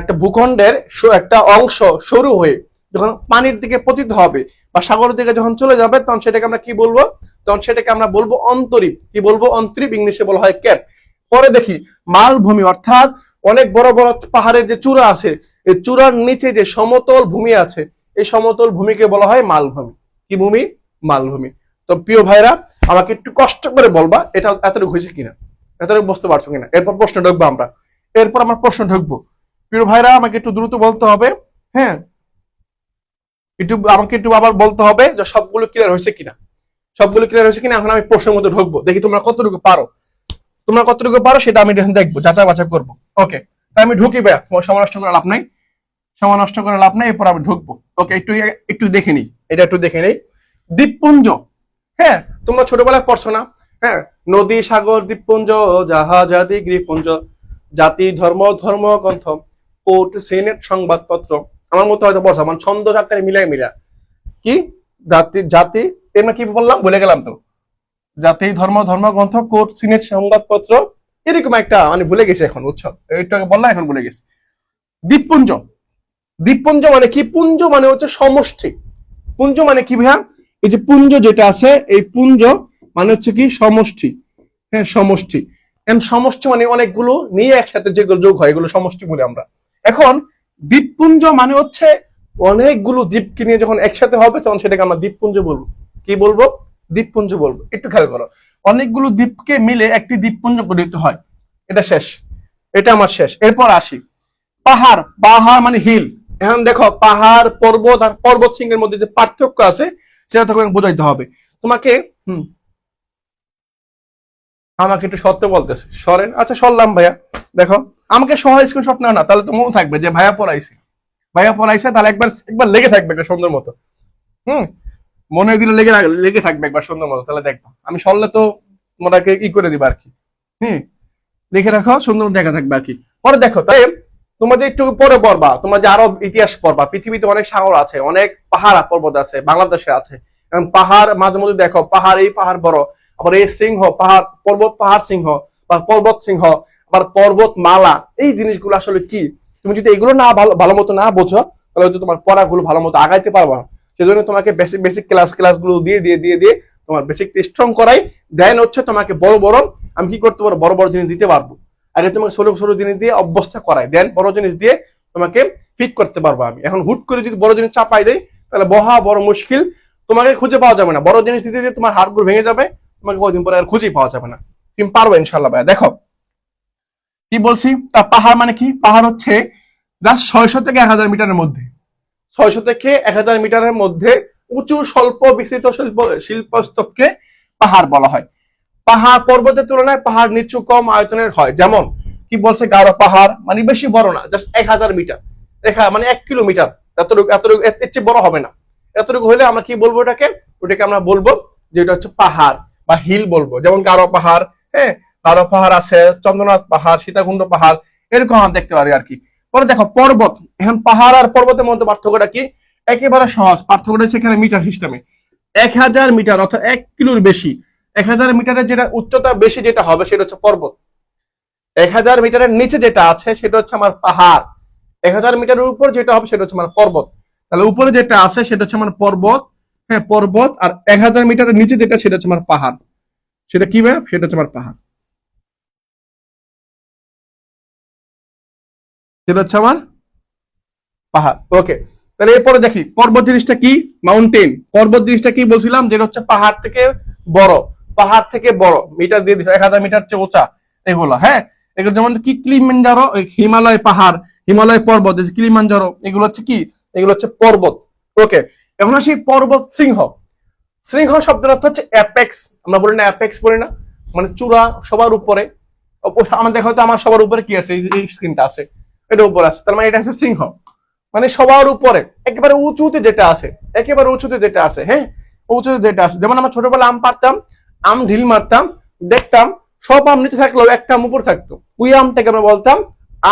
S1: একটা ভূখণ্ডের একটা অংশ সরু হয়ে যখন পানির দিকে পতিত হবে বা সাগরের দিকে যখন চলে যাবে, তখন সেটাকে আমরা কি বলবো? তখন সেটাকে আমরা বলবো অন্তরীপ। কি বলবো? অন্তরীপ, ইংলিশে বলা হয় ক্যাপ। পরে দেখি মালভূমি, অর্থাৎ অনেক বড় বড় পাহাড়ের যে চূড়া আছে, এই চূড়ার নিচে যে সমতল ভূমি আছে, এই সমতল ভূমিকে বলা হয় মালভূমি। কি ভূমি? মালভূমি। তো প্রিয় ভাইরা, আমাকে একটু কষ্ট করে বলবা এটা এতটুকু হয়েছে কিনা, এতটুকু বুঝতে পারছো কিনা। এরপর প্রশ্ন ঢুকবো আমরা, এরপর আমার প্রশ্ন ঢুকবো। প্রিয় ভাইরা, আমাকে একটু দ্রুত বলতে হবে, হ্যাঁ আমাকে একটু আবার বলতে হবে যে সবগুলো ক্লিয়ার হয়েছে কিনা, সবগুলো ক্লিয়ার হয়েছে কিনা। এখন আমি প্রশ্নের মধ্যে ঢুকবো, দেখি তোমরা কতটুকু পারো, তোমরা কতটুকু পারো সেটা আমি এখন দেখবো, যাচাই বাছাই করবো। ওকে, তাই আমি ঢুকি ভাইয়া, তোমার সময় নষ্ট করে লাভ নাই, সময় নষ্ট করে লাভ নাই, এরপর আমি ঢুকবো। ওকে, একটু একটু দেখে নিই, এটা একটু দেখে নিই। দ্বীপপুঞ্জ, হ্যাঁ তোমরা ছোটবেলায় পড়ছো না? হ্যাঁ, নদী সাগর দ্বীপপুঞ্জ, জাহাজাদি গৃহপুঞ্জ, জাতি ধর্ম ধর্মগ্রন্থ, কোর্ট সিনেট সংবাদপত্র। আমার মতো হয়তো পড়ছো, মানে ছন্দ সাতটারে মিলাই মিলা। কি জাতি জাতি, এমনি কি বললাম ভুলে গেলাম তো। জাতি ধর্ম ধর্মগ্রন্থ, কোর্ট সিনেট সংবাদপত্র, এরকম একটা মানে ভুলে গেছে এখন, বুঝছো? এইটা বললাম এখন ভুলে গেছি। দ্বীপপুঞ্জ, দ্বীপপুঞ্জ মানে কি? পুঞ্জ মানে হচ্ছে সমষ্টি। পুঞ্জ মানে কি ভাইয়া? এই যে পুঞ্জ যেটা আছে, এই পুঞ্জ মানে হচ্ছে কি সমষ্টি। হ্যাঁ সমষ্টি। সমষ্টি মানে অনেকগুলো নিয়ে একসাথে যেগুলো যোগ হয়, এগুলো সমষ্টি বলি আমরা। এখন দ্বীপপুঞ্জ মানে হচ্ছে অনেকগুলো দ্বীপকে নিয়ে যখন একসাথে হবে, তখন সেটাকে আমরা দ্বীপপুঞ্জ বলবো। কি বলবো? দ্বীপপুঞ্জ বলবো। একটু খেয়াল করো, অনেকগুলো দ্বীপকে মিলে একটি দ্বীপপুঞ্জ গঠিত হয়। এটা শেষ, এটা আমার শেষ। এরপর আসি পাহাড়। পাহাড় মানে হিল। এখন দেখো পাহাড়, পর্বত আর পর্বত শৃঙ্গের মধ্যে যে পার্থক্য আছে, সেটা তোমাকে বোঝাইতে হবে তোমাকে। আমাকে একটু সত্য বলতেছে, সরেন। আচ্ছা সরলাম ভাইয়া। দেখো, আমাকে সহ স্ক্রিনশট নাও না, তাহলে তো মনে থাকবে যে ভাইয়া পড়াইছে, ভাইয়া পড়াইছে, তাহলে একবার একবার লেগে থাকবে একটা সুন্দর মতো। হুম, মনে দিলে লেগে লেগে থাকবে একবার সুন্দর মতো, তাহলে দেখবো। আমি সরলে তো তোমাকে ই করে দিবা আর কি। হুম, লিখে রাখো, সুন্দর দেখা থাকবে আর কি। পরে দেখো, তাই তোমরা যে একটু পরে পড়বা, তোমরা যে আরো ইতিহাস পড়বা, পৃথিবীতে অনেক সাগর আছে, অনেক পাহাড় পর্বত আছে, বাংলাদেশে আছে। এবং পাহাড় মাঝে মধ্যে দেখো, পাহাড় এই পাহাড় বড়, আবার এই সিংহ পাহাড়, পর্বত পাহাড় সিংহ, বা পর্বত সিংহ, আবার পর্বত মালা। এই জিনিসগুলো আসলে কি, তুমি যদি এগুলো না ভালো মতো না বোঝো, তাহলে হয়তো তোমার পড়াগুলো ভালো মতো আগাইতে পারবা না। সেজন্য তোমাকে বেসিক বেসিক ক্লাসগুলো দিয়ে দিয়ে দিয়ে দিয়ে তোমার বেসিকটা স্ট্রং করাই, দেন হচ্ছে তোমাকে বড় বড় আমি কি করতে পারবো, বড় বড় জিনিস দিতে পারবো। আগে তোমাকে ছোট ছোট জিনিস দিয়ে অভ্যস্ত করাই, দেন বড় জিনিস দিয়ে তোমাকে ফিট করতে পারবো আমি। এখন হুট করে যদি বড় জিনিস চাপাই দেয়, তাহলে বহা বড় মুশকিল, তোমাকে খুঁজে পাওয়া যাবে না। বড় জিনিস দিতে দিয়ে তোমার হাড়গুলো ভেঙে যাবে, তোমাকে কদিন পরে আর খুঁজেই পাওয়া যাবে না। তুমি পারবে ইনশাল্লাহ ভাইয়া। দেখো কি বলছি, তা পাহাড় মানে কি? পাহাড় হচ্ছে জাস্ট 600 থেকে 1000 মিটারের মধ্যে, 600 থেকে 1000 মিটারের মধ্যে উঁচু স্বল্প বিস্তৃত শিল্পস্তূপকে পাহাড় বলা হয়। পাহাড় পর্বতের তুলনায় পাহাড় নিচু কম আয়তনের হয়। যেমন কি বলছে, গারো পাহাড় মানে বেশি বড় না, জাস্ট 1000 মিটার, মানে 1 কিলোমিটার, এতটুকু এতটুকু, এর চেয়ে বড় হবে না। এতটুকু হলে আমরা কি বলবো ওটাকে? ওটাকে আমরা বলবো যে এটা হচ্ছে পাহাড় বা হিল বলবো। যেমন গারো পাহাড়, হ্যাঁ গারো পাহাড় আছে, চন্দ্রনাথ পাহাড়, সীতাকুণ্ড পাহাড়, এরকম আমরা দেখতে পারি আর কি। পরে দেখো পর্বত। এখন পাহাড় আর পর্বতের মধ্যে পার্থক্যটা কি? একেবারে সহজ, পার্থক্যটা হচ্ছে এখানে মিটার সিস্টেমে। 1000 মিটার অর্থাৎ 1 কিলোর বেশি, 1000 মিটারের যেটা উচ্চতা বেশি যেটা হবে সেটা হচ্ছে পর্বত। 1000 মিটারের নিচে যেটা আছে সেটা হচ্ছে আমার পাহাড়। 1000 মিটারের উপর যেটা হবে সেটা হচ্ছে আমার পর্বত। তাহলে উপরে যেটা আছে সেটা হচ্ছে আমার পর্বত, হ্যাঁ পর্বত। আর 1000 মিটারের নিচে যেটা সেটা হচ্ছে আমার পাহাড়। সেটা কি ভাই? সেটা হচ্ছে আমার পাহাড়, সেটা হচ্ছে আমার পাহাড়। ওকে, তাহলে এরপরে দেখি পর্বত জিনিসটা কি, মাউন্টেন। পর্বত জিনিসটা কি বলছিলাম, যেটা হচ্ছে পাহাড় থেকে বড়, পাহাড় থেকে বড়, মিটার দিয়ে 1000 মিটার চেয়ে উঁচা এগুলো। হ্যাঁ, এগুলো যেমন কি কিলিমাঞ্জারো, হিমালয় পাহাড়, হিমালয় পর্বত, কিলিমাঞ্জারো, এগুলো হচ্ছে কি, এগুলো হচ্ছে পর্বত। ওকে, এখন আসি পর্বত শৃঙ্গ। শৃঙ্গ শব্দের অর্থ হচ্ছে অ্যাপেক্স। আমরা বলি না অ্যাপেক্স বলি না, মানে চূড়া, সবার উপরে। আমার দেখা হয়তো আমার সবার উপরে কি আছে, এই স্ক্রিনটা আছে, এটা উপরে আছে, তার মানে এটা হচ্ছে সিংহ, মানে সবার উপরে একেবারে উঁচুতে যেটা আছে, একেবারে উঁচুতে যেটা আছে। হ্যাঁ, উঁচুতে যেটা আছে। যেমন আমরা ছোটবেলা আম পারতাম, আম ঢিল মারতাম, দেখতাম সব আম নিচে থাকলেও একটা আম উপর থাকতো, ওই আমটাকে আমরা বলতাম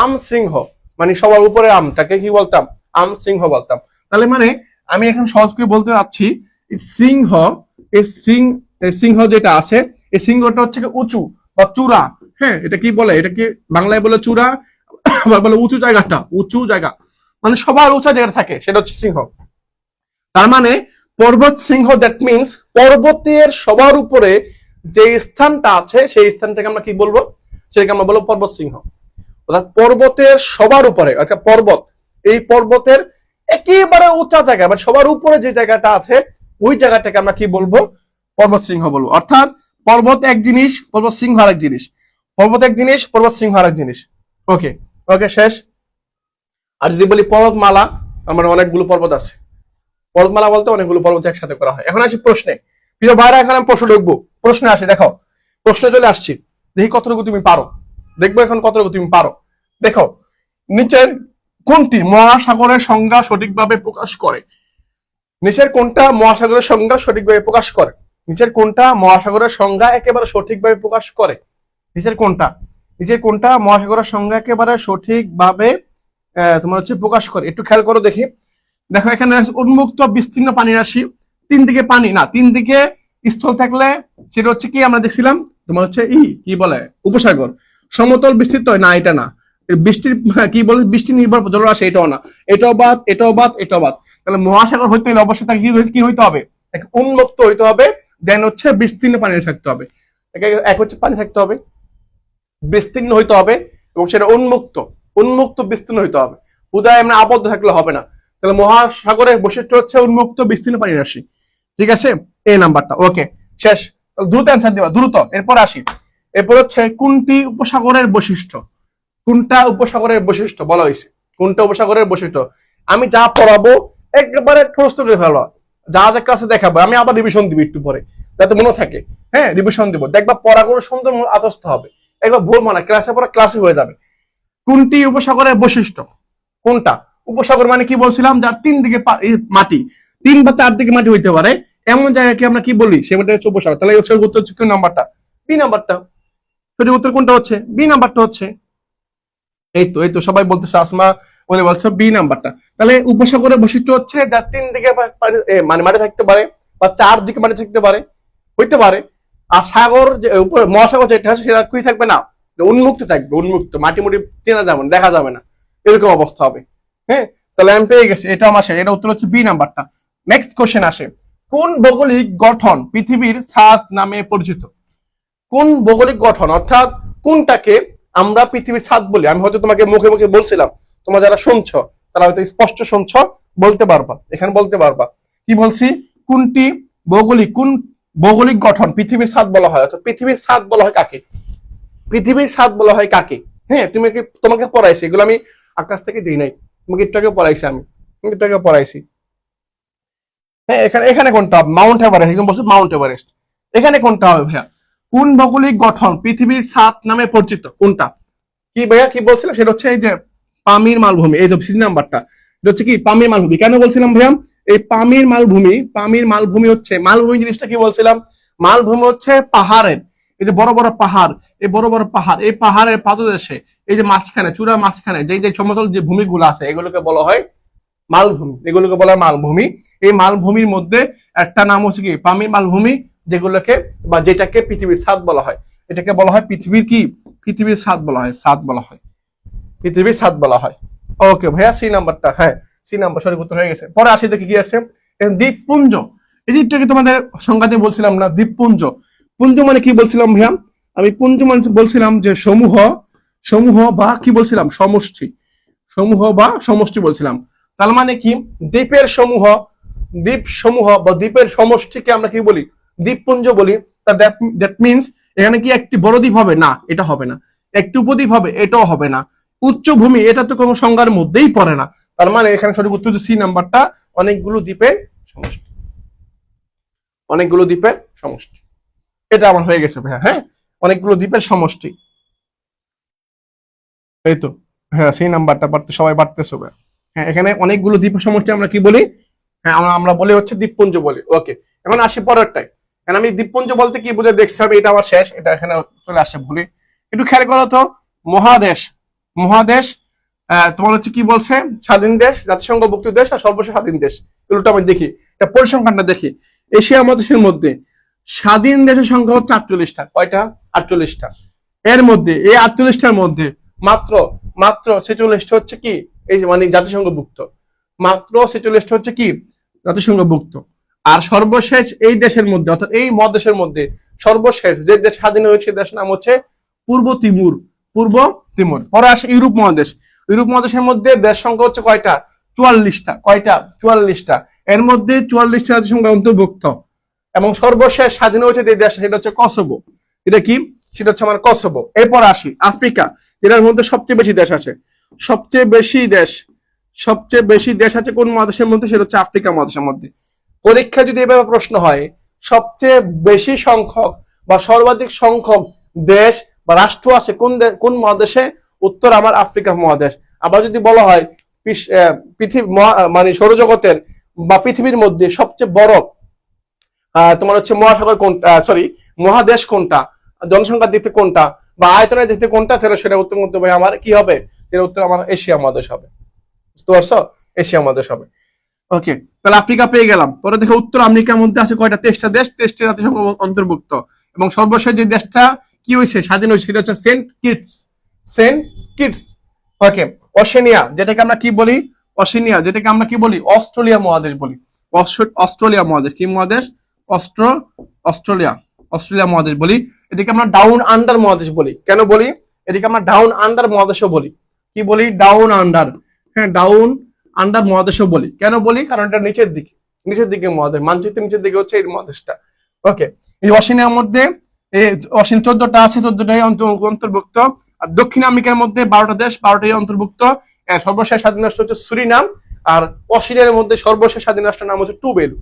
S1: আম শৃঙ্গ, মানে সবার উপরে আমটাকে কি বলতাম, আম শৃঙ্গ বলতাম। তাহলে মানে আমি এখন সহজ করে বলতে চাচ্ছি, সিংহ, এই সিংহ যেটা আছে, এই সিংহটা হচ্ছে উঁচু বা চূড়া। হ্যাঁ, এটা কি বলে, এটা কি বাংলায় বলে চূড়া, আবার বলে উঁচু জায়গাটা, উঁচু জায়গা, মানে সবার উঁচা জায়গা থাকে, সেটা হচ্ছে সিংহ। তার মানে পর্বত সিংহ, দ্যাট মিনস পর্বতের সবার উপরে যে স্থানটা আছে, সেই স্থানটাকে আমরা কি বলবো, সেটাকে আমরা বলবো পর্বত সিংহ। অর্থাৎ পর্বতের সবার উপরে, অর্থাৎ পর্বত, এই পর্বতের একেবারে উঁচা জায়গা, মানে সবার উপরে যে জায়গাটা আছে, ওই জায়গাটাকে আমরা কি বলবো, পর্বত সিংহ বলবো। অর্থাৎ পর্বত এক জিনিস, পর্বত সিংহ আরেক জিনিস, পর্বত এক জিনিস, পর্বত সিংহ আরেক জিনিস। ওকে, ওকে, শেষ। আর যদি বলি পর্বতমালা, আমার অনেকগুলো পর্বত আছে। পর্বতমালা বলতে অনেকগুলো পর্বত একসাথে করা হয়। এখন আসি প্রশ্নে, প্রিয় ভাইরা, এখন আমি প্রশ্ন ঢুকবো, প্রশ্নে আসি। দেখো, প্রশ্নে চলে আসছি, দেখি কতটুকু তুমি পারো, দেখবো এখন কতটুকু তুমি পারো। দেখো, নিচের কোনটি মহাসাগরের সংজ্ঞা সঠিকভাবে প্রকাশ করে? নিচের কোনটা মহাসাগরের সংজ্ঞা সঠিকভাবে প্রকাশ করে? নিচের কোনটা মহাসাগরের সংজ্ঞা একেবারে সঠিকভাবে প্রকাশ করে? নিচের কোনটা, নিচের কোনটা মহাসাগরের সংজ্ঞা একেবারে সঠিকভাবে তোমার হচ্ছে প্রকাশ করে? একটু খেয়াল করো দেখি। দেখো, এখানে উন্মুক্ত বিস্তীর্ণ পানি রাশি, তিন দিকে পানি না, তিন দিকে স্থল থাকলে সেটা হচ্ছে কি, আমরা দেখছিলাম তোমার হচ্ছে কি বলে, উপসাগর। সমতল বিস্তৃত না, এটা না। বৃষ্টির কি বলে, বৃষ্টি নির্ভর জলরাশি, এটাও না। এটাও বাদ, এটাও বাদ, এটাও বাদ। তাহলে মহাসাগর হইতে হলে অবশ্যই তাকে কি হইতে হবে, উন্মুক্ত হইতে হবে, দেন হচ্ছে বিস্তীর্ণ পানি থাকতে হবে। এক হচ্ছে পানি থাকতে হবে, বিস্তীর্ণ হইতে হবে, এবং সেটা উন্মুক্ত, উন্মুক্ত বিস্তীর্ণ হইতে হবে। উদয় আমরা আবদ্ধ থাকলে হবে না। তাহলে মহাসাগরের বৈশিষ্ট্য হচ্ছে উন্মুক্ত বিস্তীর্ণ পানি রাশি। ঠিক আছে, এই নাম্বারটা। ওকে, শেষ। দ্রুত অ্যান্সার দিবা, দ্রুত। এরপর আসি, এরপর হচ্ছে কোনটি উপসাগরের বৈশিষ্ট্য? কোনটা উপসাগরের বৈশিষ্ট্য বলা হয়েছে, কোনটা উপসাগরের বৈশিষ্ট্য? আমি যা পড়াবো একেবারে ঠোস্ত করে ফেলবা, যা যা ক্লাসে দেখাবো আমি আবার রিভিশন দিব একটু পরে, যাতে মনে থাকে। হ্যাঁ, রিভিশন দিব, দেখবা পড়াগুলো সুন্দর আত্মস্থ হবে, একবার ভুল মানে ক্লাসে পড়া ক্লাসে হয়ে যাবে। কোনটি উপসাগরের বৈশিষ্ট্য? কোনটা উপসাগর মানে কি বলছিলাম, যার তিন দিকে মাটি, তিন বা চার দিকে মাটি হইতে পারে, এমন জায়গাকে আমরা কি বলি, সেটা হচ্ছে উপসাগর। তাহলে উত্তর হচ্ছে কোন নাম্বারটা? বি নাম্বারটা। সঠিক উত্তর কোনটা হচ্ছে? বি নাম্বারটা হচ্ছে। এই তো সবাই বলতেছে, আসমা বলে বলছো বি নাম্বারটা। তাহলে উপসাগরের বৈশিষ্ট্য হচ্ছে যার তিন দিকে মানে মাটি থাকতে পারে, বা চার দিকে মাটি থাকতে পারে, হইতে পারে। আর সাগর যে উপরে মহাসাগর যেটা আছে, সেটা কি থাকবে না, উন্মুক্ত থাকবে, উন্মুক্ত, মাটি মুটি চেনা যাবে না, দেখা যাবে না, এরকম অবস্থা হবে। হ্যাঁ, তাহলে আমি পেয়ে গেছি, এটা আমার শেষ, এটা উত্তর হচ্ছে বি নাম্বারটা। নেক্সট কোশ্চেন আসে, কোন ভৌগোলিক গঠন পৃথিবীর ছাদ নামে পরিচিত? কোন ভৌগোলিক গঠন, অর্থাৎ কোনটাকে আমরা পৃথিবীর ছাদ বলি? আমি হয়তো তোমাকে মুখে মুখে বলছিলাম, তোমরা যারা শুনছো তারা হয়তো স্পষ্ট শুনছো, বলতে পারবা, এখানে বলতে পারবা কি বলছি, কোনটি কোন ভৌগোলিক গঠন পৃথিবীর ছাদ বলা হয়, অর্থাৎ পৃথিবীর ছাদ বলা হয় কাকে, পৃথিবীর ছাদ বলা হয় কাকে? হ্যাঁ, তোমাকে পড়াইছি, এগুলো আমি আকাশ থেকে দিই নাই, তোমাকে একটু আগে পড়াইছি, আমি একটু আগে পড়াইছি। হ্যাঁ, এখানে কোনটা? মাউন্ট এভারেস্ট, বলছে মাউন্ট এভারেস্ট। এখানে কোনটা হবে ভাইয়া? কোন ভৌগোলিক গঠন পৃথিবীর ছাদ নামে পরিচিত? কোনটা কি ভাইয়া, কি বলছিলাম, সেটা হচ্ছে এই যে পামির মালভূমি। এই যে সি নাম্বারটা, এটা হচ্ছে কি পামির মালভূমি। কেন বলছিলাম ভাইয়া এই পামির মালভূমি? পামির মালভূমি হচ্ছে, মালভূমি জিনিসটা কি বলছিলাম, মালভূমি হচ্ছে পাহাড়ের, এই যে বড় বড় পাহাড়, এই বড় বড় পাহাড়, এই পাহাড়ের পাদদেশে, এই যে মাঝখানে, চূড়া মাঝখানে যে সমতল যে ভূমিগুলো আছে, এগুলোকে বলা হয় মালভূমি, এগুলোকে বলা হয় মালভূমি। এই মালভূমির মধ্যে একটা নাম হচ্ছে কি পামির মালভূমি, যেগুলোকে বা যেটাকে পৃথিবীর ছাদ বলা হয়। এটাকে বলা হয় পৃথিবীর কি, পৃথিবীর ছাদ বলা হয়, ছাদ বলা হয়, পৃথিবীর ছাদ বলা হয়। ওকে ভাইয়া, সি নাম্বারটা, হ্যাঁ সি নাম্বার সঠিক উত্তর হয়ে গেছে। পরে আসি দেখি কি আছে, দ্বীপপুঞ্জ। এই দ্বীপটাকে তোমাদের সংজ্ঞাতে বলছিলাম না, দ্বীপপুঞ্জ। পুঞ্জ মানে কি বলছিলাম ভাইয়া, আমি পুঞ্জ মানে বলছিলাম যে সমূহ, সমূহ বা কি বলছিলাম, সমষ্টি, সমূহ বা সমষ্টি বলছিলাম। তার মানে কি দ্বীপ সমূহ বা দ্বীপের সমষ্টিকে আমরা কি বলি, দ্বীপপুঞ্জ বলি। দ্যাট মিনস এখানে কি একটি বড় দ্বীপ হবে না, এটা হবে না। একটি উপদ্বীপ হবে, এটাও হবে না। উচ্চভূমি, এটা তো কোনো সংজ্ঞার মধ্যেই পড়ে না। তার মানে এখানে সঠিক উত্তর হচ্ছে সি নাম্বারটা, অনেকগুলো দ্বীপের সমষ্টি। অনেকগুলো দ্বীপের সমষ্টি, এটা আমার হয়ে গেছে ভাইয়া। হ্যাঁ, অনেকগুলো দ্বীপের সমষ্টি, এই তো। হ্যাঁ, সেই নাম্বারটা সবাই পারতেছো ভাইয়া। হ্যাঁ, এখানে অনেকগুলো দ্বীপের সমষ্টি আমরা কি বলি, হ্যাঁ আমরা বলি হচ্ছে দ্বীপপুঞ্জ বলি। ওকে, এখন আসি পরেরটাই। এখন আমি দ্বীপপুঞ্জ বলতে কি বুঝে দেখছি হবে, এটা আমার শেষ, এটা এখানে চলে আসে ভুলে। একটু খেয়াল করো তো, মহাদেশ, মহাদেশ তোমার হচ্ছে কি বলছে, স্বাধীন দেশ, জাতিসংঘভুক্ত দেশ আর সর্বশেষ স্বাধীন দেশ। এগুলোটা আমি দেখি, এটা পরিসংখ্যানটা দেখি। এশিয়া মহাদেশের মধ্যে স্বাধীন দেশের সংখ্যা হচ্ছে 48টা। কয়টা? 48টা। এর মধ্যে এই 48টার মধ্যে মাত্র মাত্র 46টা হচ্ছে কি এই মানে জাতিসংঘভুক্ত, মাত্র 46টা হচ্ছে কি জাতিসংঘভুক্ত। আর সর্বশেষ এই দেশের মধ্যে, অর্থাৎ এই মহাদেশের মধ্যে সর্বশেষ যে দেশ স্বাধীন হয়েছে দেশ নাম হচ্ছে পূর্ব তিমুর। পূর্ব তিমুর। পরে আসে ইউরোপ মহাদেশ। ইউরোপ মহাদেশের মধ্যে দেশ সংখ্যা হচ্ছে কয়টা? 44টা। কয়টা? 44টা। এর মধ্যে 44টা জাতিসংখ্যা অন্তর্ভুক্ত। এবং সর্বশেষ স্বাধীন হয়েছে যে দেশ, সেটা হচ্ছে কসোভো। এটা কি? সেটা হচ্ছে আমার কসোভো। এরপর আসি আফ্রিকা, যেটার মধ্যে সবচেয়ে বেশি দেশ আছে। সবচেয়ে বেশি দেশ আছে কোন মহাদেশের মধ্যে? সেটা হচ্ছে আফ্রিকা মহাদেশের মধ্যে। পরীক্ষা যদি এভাবে প্রশ্ন হয়, সবচেয়ে বেশি সংখ্যক বা সর্বাধিক সংখ্যক দেশ বা রাষ্ট্র আছে কোন মহাদেশে? উত্তর আমার আফ্রিকা মহাদেশ। আবার যদি বলা হয় পৃথিবী মানে সৌরজগতের বা পৃথিবীর মধ্যে সবচেয়ে বড় তোমার হচ্ছে মহাসাগর কোনটা, সরি মহাদেশ কোনটা, জনসংখ্যার দিক থেকে কোনটা, বা আয়তনের দিক থেকে কোনটা, তাহলে সেটা উত্তর করতে হবে আমার কি হবে? সেটা উত্তর আমার এশিয়া মহাদেশ হবে। বুঝতে পারছো? এশিয়া মহাদেশ হবে। ওকে, তাহলে আফ্রিকা পেয়ে গেলাম। পরে দেখো উত্তর আমেরিকার মধ্যে আছে কয়টা? 23টা দেশ, 23টা জাতিসংঘ অন্তর্ভুক্ত। এবং সর্বশেষ যে দেশটা কি হয়েছে, স্বাধীন হয়েছে, সেটা হচ্ছে সেন্ট কিটস। ওকে, অস্ট্রেলিয়া, যেটাকে আমরা কি বলি? অস্ট্রেলিয়া, যেটাকে আমরা কি বলি? অস্ট্রেলিয়া মহাদেশ বলি। অস্ট্রেলিয়া মহাদেশ কি মহাদেশ? অস্ট্রেলিয়া মহাদেশ বলি। এটাকে আমরা ডাউন আন্ডার মহাদেশ বলি। কেন বলি? এটাকে আমরা ডাউন আন্ডার মহাদেশও বলি। কি বলি? Down under. হ্যাঁ, ডাউন আন্ডার মহাদেশও বলি। কেন বলি? কারণ এটা নিচের দিকে মহাদেশ, মানচিত্রের নিচের দিকে হচ্ছে এই মহাদেশটা। ওকে, এই অস্ট্রেলিয়ার মধ্যে 14টা আছে, 14টাই অন্তর্ভুক্ত। আর দক্ষিণ আমেরিকার মধ্যে 12টা দেশ, 12টাই অন্তর্ভুক্ত। সর্বশেষ স্বাধীন রাষ্ট্র হচ্ছে সুরিনাম। আর অস্ট্রেলিয়ার মধ্যে সর্বশেষ স্বাধীন রাষ্ট্রের নাম হচ্ছে টুবেলু।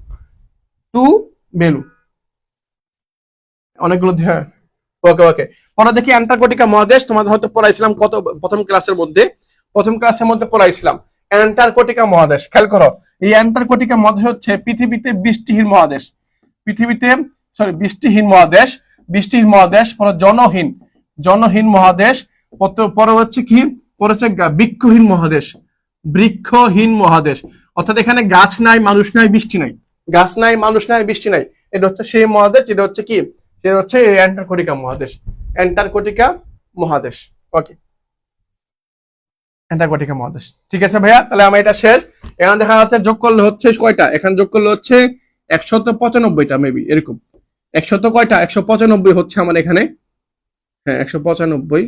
S1: অনেকগুলো। হ্যাঁ, ওকে। পরে দেখি অ্যান্টার্কটিকা মহাদেশ। তোমাদের হয়তো পড়াইছিলাম প্রথম ক্লাসের মধ্যে পড়াইছিলাম অ্যান্টার্কটিকা মহাদেশ। খেয়াল করো, এই অ্যান্টার্কটিকা মহাদেশ হচ্ছে পৃথিবীতে বৃষ্টিহীন মহাদেশ। বৃষ্টিহীন মহাদেশ। পরে জনহীন মহাদেশ। পরে হচ্ছে কি? পরে হচ্ছে বৃক্ষহীন মহাদেশ। অর্থাৎ এখানে গাছ নাই, মানুষ নাই, বৃষ্টি নাই। গাছ নাই, মানুষ নাই, বৃষ্টি নাই। এটা হচ্ছে সেই মহাদেশ, যেটা হচ্ছে কি? সেটা হচ্ছে এই অ্যান্টার্কটিকা মহাদেশ। ওকে, অ্যান্টার্কটিকা মহাদেশ। ঠিক আছে ভাইয়া, তাহলে আমার এটা শেষ। এখানে দেখা যাচ্ছে যোগ করলে হচ্ছে কয়টা? এখানে যোগ করলে হচ্ছে 195টা, মেবি এরকম। 100 কয়টা? 195 হচ্ছে আমার এখানে। হ্যাঁ, 195।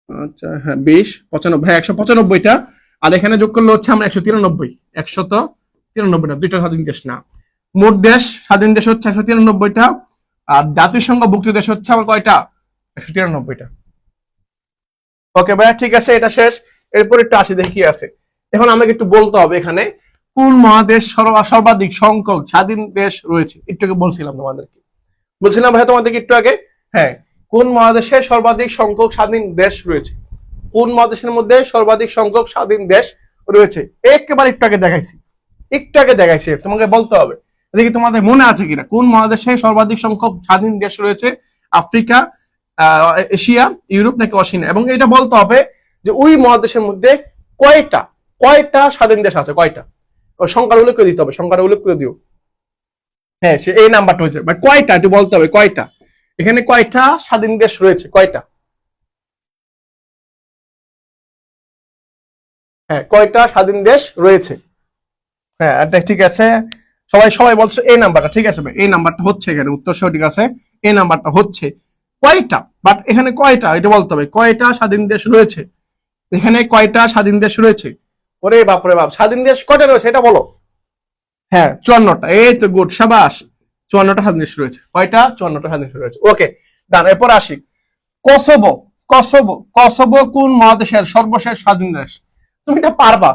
S1: আচ্ছা, হ্যাঁ 20 95, হ্যাঁ 195টা। আর এখানে যোগ করলে হচ্ছে আমরা 193। 193টা। দুইটা স্বাধীন দেশ না, মোট দেশ স্বাধীন দেশ হচ্ছে 193টা। আর জাতিসংঘভুক্ত দেশ হচ্ছে আমার কয়টা? 193টা। ওকে ভাইয়া, ঠিক আছে, এটা শেষ। এরপর একটু আসি দেখি কি আছে। এখন আমাকে একটু বলতে হবে এখানে কোন মহাদেশ সর্বাধিক সংখ্যক স্বাধীন দেশ রয়েছে। একটু আগে বলছিলাম ভাইয়া তোমাদেরকে একটু আগে। হ্যাঁ, কোন মহাদেশে সর্বাধিক সংখ্যক স্বাধীন দেশ রয়েছে? কোন মহাদেশের মধ্যে সর্বাধিক সংখ্যক স্বাধীন দেশ রয়েছে? একেবারে একটু আগে দেখাইছি, তোমাকে বলতে হবে। দেখি তোমাদের মনে আছে কিনা, কোন মহাদেশে সর্বাধিক সংখ্যক স্বাধীন দেশ রয়েছে? আফ্রিকা, এশিয়া, ইউরোপ নাকি অস্ট্রেলিয়া? এবং এটা বলতে হবে যে ওই মহাদেশের মধ্যে কয়টা স্বাধীন দেশ আছে, কয়টা সংখ্যার উল্লেখ করে দিতে হবে, সংখ্যার উল্লেখ করে দিও। হ্যাঁ, সে এই নাম্বারটা হয়েছে, কয়টা একটু বলতে হবে, কয়টা এখানে কয়টা স্বাধীন দেশ রয়েছে, কয়টা? হ্যাঁ, কয়টা স্বাধীন দেশ রয়েছে? হ্যাঁ, এটা ঠিক আছে। সবাই বলছে এই নাম্বারটা। ঠিক আছে ভাই, এই নাম্বারটা হচ্ছে এখানে উত্তর সহ। ঠিক আছে, এই নাম্বারটা হচ্ছে কয়টা, বাট এখানে কয়টা এটা বলতে হবে। কয়টা স্বাধীন দেশ রয়েছে? এখানে কয়টা স্বাধীন দেশ রয়েছে? ওরে বাপরে বাপ, স্বাধীন দেশ কয়টা রয়েছে এটা বলো। হ্যাঁ 54টা, এই তো গুড, সাবাস। 54টা স্বাধীন দেশ রয়েছে। কয়টা? 54টা স্বাধীন দেশ রয়েছে। ওকে ডান। এরপর আসি কসোভো। কসোভো কোন মহাদেশের সর্বশেষ স্বাধীন দেশ? তুমি এটা পারবা।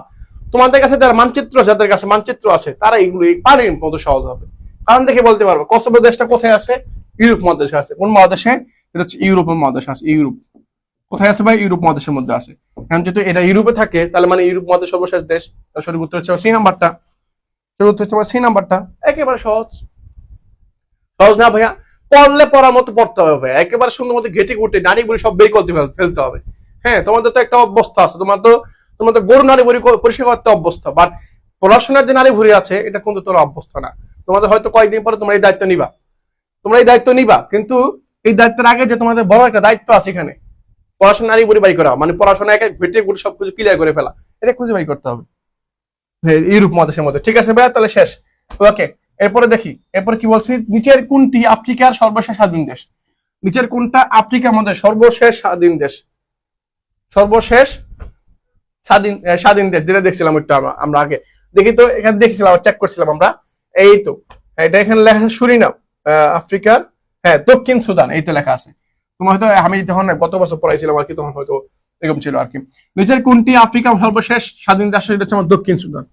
S1: তোমাদের কাছে যারা মানচিত্র আছে, যাদের কাছে মানচিত্র আছে, তারা এগুলো পারে কত সহজ হবে। কারণ দেখে বলতে পারবো কসোভো দেশটা কোথায় আছে? ইউরোপ মহাদেশে আছে। কোন মহাদেশে? এটা হচ্ছে ইউরোপের মহাদেশে আছে। ইউরোপ কোথায় আছে ভাই? ইউরোপ মহাদেশের মধ্যে আছে। এখন যেহেতু এটা ইউরোপে থাকে, তাহলে মানে ইউরোপ মহাদেশ সর্বশেষ দেশ। সঠিক উত্তর হচ্ছে সি নাম্বারটা। সঠিক উত্তর হচ্ছে সি নাম্বারটা। একেবারে সহজ। সহজ না ভাইয়া? পড়লে পড়ার মতো পড়তে হবে ভাইয়া, একেবারে সুন্দর মতো ঘেটে ঘুটে নারী বুড়ি সব বের করতে ফেলতে হবে। হ্যাঁ তোমাদের তো একটা অবস্থা আছে, তোমার তো গরু নারী বুড়ি পরিষ্কার করতে অভ্যস্ত, বাট পড়াশোনার যে নারী ভুড়ি আছে এটা কিন্তু তোর অভ্যস্ত না। তোমাদের হয়তো কয়েকদিন পরে তোমরা এই দায়িত্ব নিবা, কিন্তু এই দায়িত্বের আগে যে তোমাদের বড় একটা দায়িত্ব আছে এখানে, পড়াশোনা নারী বুড়ি বাই করা, মানে পড়াশোনা একে ঘেটে ঘুটে সবকিছু ক্লিয়ার করে ফেলা, এটা খুঁজে বাই করতে হবে ইউরোপ মহাদেশের মধ্যে। ঠিক আছে ভাইয়া, তাহলে শেষ। ওকে এরপরে দেখি, এরপরে কি বলছি, নিচের কোনটি আফ্রিকার সর্বশেষ স্বাধীন দেশ? নিচের কোনটা আফ্রিকার মধ্যে সর্বশেষ স্বাধীন দেশ? সর্বশেষ স্বাধীন দেশ যেটা দেখছিলাম একটু আমরা আগে দেখি তো, এখানে দেখছিলাম, চেক করছিলাম আমরা। এই তো এটা এখানে লেখা সুরিনাম, আফ্রিকার, হ্যাঁ দক্ষিণ সুদান, এই তো লেখা আছে। তোমার হয়তো আমি যখন গত বছর পড়াইছিলাম আর কি, তখন হয়তো এরকম ছিল আর কি। নিচের কোনটি আফ্রিকার সর্বশেষ স্বাধীন রাষ্ট্র? এটা হচ্ছে আমার দক্ষিণ সুদান।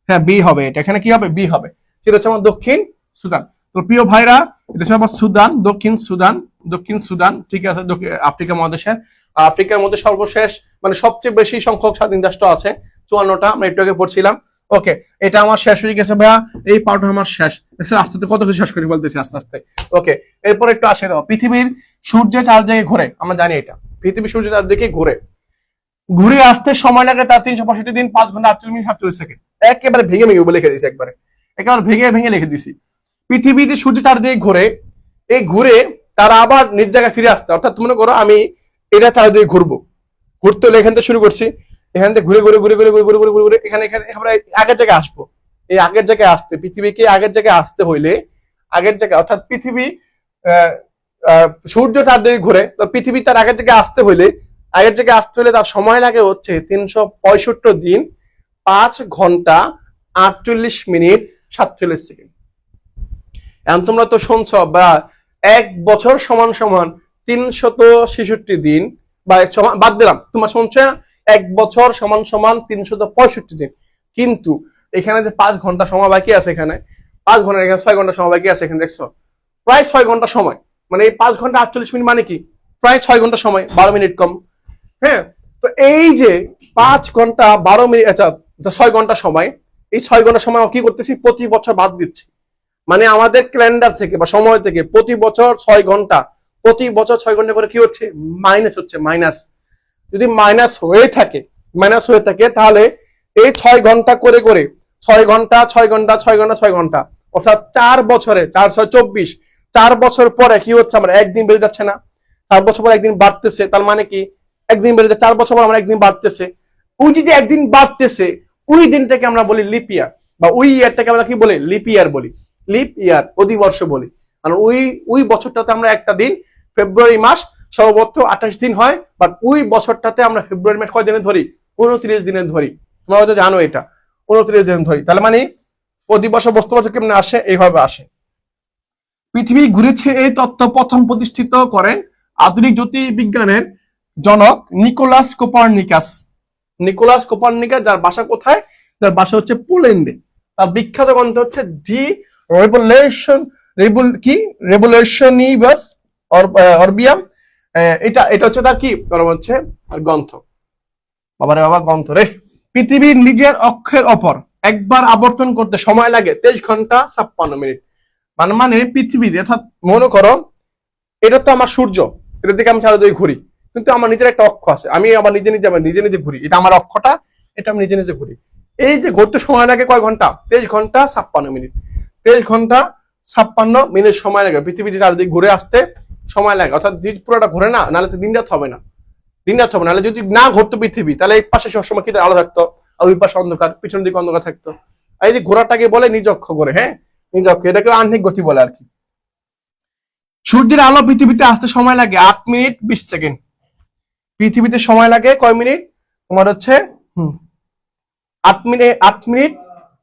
S1: হ্যাঁ বি হবে এটা, এখানে কি হবে? বি হবে। সেটা হচ্ছে আমার দক্ষিণ সুদান। তো প্রিয় ভাইরা, এটা হচ্ছে আমার সুদান, দক্ষিণ সুদান, ঠিক আছে, আফ্রিকা মহাদেশের। আফ্রিকার মধ্যে সর্বশেষ মানে সবচেয়ে বেশি সংখ্যক স্বাধীন রাষ্ট্র আছে 54টা, আমরা একটু আগে পড়ছিলাম। ওকে এটা আমার শেষ হয়ে গেছে ভাইয়া, এই পার্ট আমার শেষ। আস্তে আস্তে কত কিছু শেষ করে বলতেছি আস্তে আস্তে। ওকে এরপর একটু আসে দাও, পৃথিবীর সূর্যের চারদিকে ঘুরে, আমরা জানি এটা, পৃথিবী সূর্যের চারদিকে ঘুরে আসতে সময় লাগে তার 365 দিন 5 ঘন্টা 48 মিনিট 47 সেকেন্ড। একেবারে ভেঙে লিখে দিয়েছি, একেবারে ভেঙে লিখে দিছি। পৃথিবীতে সূর্য চারদিকে ঘুরে তারা আবার নিজ জায়গায় ফিরে আসতে, অর্থাৎ মনে করো আমি এটা চারদিকে ঘুরতে হলে এখান থেকে শুরু করছি, এখান থেকে ঘুরে এখানে আমরা আগের জায়গায় আসবো। এই আগের জায়গায় আসতে, পৃথিবীকে আগের জায়গায় আসতে হইলে, আগের জায়গায় অর্থাৎ পৃথিবী সূর্য চারদিকে ঘুরে, তো পৃথিবী তার আগের জায়গায় আসতে হইলে তার সময় লাগে হচ্ছে 365 দিন 5 ঘন্টা 48 মিনিট 47 সেকেন্ড। এখন তোমরা তো শুনছ বা 1 বছর সমান 366 দিন, বা বাদ দিলাম, তোমার শুনছো 1 বছর সমান 365 দিন, কিন্তু এখানে যে 5 ঘন্টা সময় বাকি আছে, এখানে 5 ঘন্টা, এখানে 6 ঘন্টা সময় বাকি আছে, এখানে দেখছো প্রায় 6 ঘন্টা সময়, মানে এই 5 ঘন্টা 48 মিনিট মানে কি প্রায় 6 ঘন্টা সময়, 12 মিনিট কম। হ্যাঁ তো এই যে 5 ঘন্টা 12 মিনিট, আচ্ছা 6 ঘন্টা সময়, এই 6 ঘন্টা সময় কি করতেছি, প্রতি বছর বাদ দিচ্ছি, মানে আমাদের ক্যালেন্ডার থেকে বা সময় থেকে প্রতি বছর 6 ঘন্টা, প্রতি বছর 6 ঘন্টা করে কি হচ্ছে, মাইনাস। যদি মাইনাস হয়ে থাকে তাহলে এই 6 ঘন্টা করে 6 ঘন্টা 6 ঘন্টা 6 ঘন্টা 6 ঘন্টা, অর্থাৎ 4 বছরে 4 6 24, 4 বছর পরে কি হচ্ছে, আমরা একদিন বেড়ে যাচ্ছে না, 4 বছর পর একদিন বাড়তেছে, তার মানে কি একদিন বেড়ে যাচ্ছে, 4 বছর পর আমরা একদিন বাড়তেছে। ওই যদি একদিন বাড়তেছে, ওই দিনটাকে আমরা বলি লিপ ইয়ার, বা ওই ইয়ারটাকে আমরা কি বলি, লিপ ইয়ার অধিবর্ষ বলি। কারণ ওই বছরটাতে আমরা একটা দিন, ফেব্রুয়ারি মাস সর্বোচ্চ 28 দিন হয়, বাট ওই বছরটাতে আমরা ফেব্রুয়ারি মাস কয় দিনে ধরি, 29 দিনে ধরি। তোমরা হয়তো জানো এটা, 29 দিন ধরি। তাহলে মানে অধিবর্ষ বস্তু বছর কেমনে আসে, এইভাবে আসে। পৃথিবী ঘুরেছে এই তত্ত্ব প্রথম প্রতিষ্ঠিত করেন আধুনিক জ্যোতির্বিজ্ঞানের জনক নিকোলাস কোপার্নিকাস। যার বাসা কোথায়, যার বাসা হচ্ছে পোল্যান্ডে। তার বিখ্যাত গ্রন্থ হচ্ছে ডি রেভলিউশনিবাস অরবিয়াম। এটা হচ্ছে তার কি হচ্ছে গ্রন্থ। বাবারে বাবা গ্রন্থ রে। পৃথিবীর নিজের অক্ষের ওপর একবার আবর্তন করতে সময় লাগে 23 ঘন্টা 56 মিনিট। মানে পৃথিবীর, অর্থাৎ মনে করো এটা তো আমার সূর্য, এটার দিকে আমি চারিদিকে ঘুরি, কিন্তু আমার নিজের একটা অক্ষ আছে, আমি আবার নিজে নিজে ঘুরি, এটা আমার অক্ষটা, এটা আমি নিজে ঘুরি। এই যে ঘুরতে সময় লাগে কয় ঘন্টা, 23 ঘন্টা 56 মিনিট। 23 ঘন্টা 56 মিনিট সময় লাগে পৃথিবী যে চারিদিকে ঘুরে আসতে সময় লাগে, অর্থাৎ পুরোটা ঘুরে না, নাহলে তো দিন রাত হবে না, নাহলে যদি না ঘুরতো পৃথিবী, তাহলে এই পাশে সবসময় কি আলো থাকতো, আর ওই পাশে অন্ধকার, পিছন দিকে অন্ধকার থাকতো। এই যে ঘোরাটাকে বলে নিজ অক্ষ করে, হ্যাঁ নিজ অক্ষ, এটাকে আহ্নিক গতি বলে আর কি। সূর্যের আলো পৃথিবীতে আসতে সময় লাগে 8 মিনিট 20 সেকেন্ড। পৃথিবীতে সময় লাগে কয় মিনিট, তোমার হচ্ছে 8 মিনিট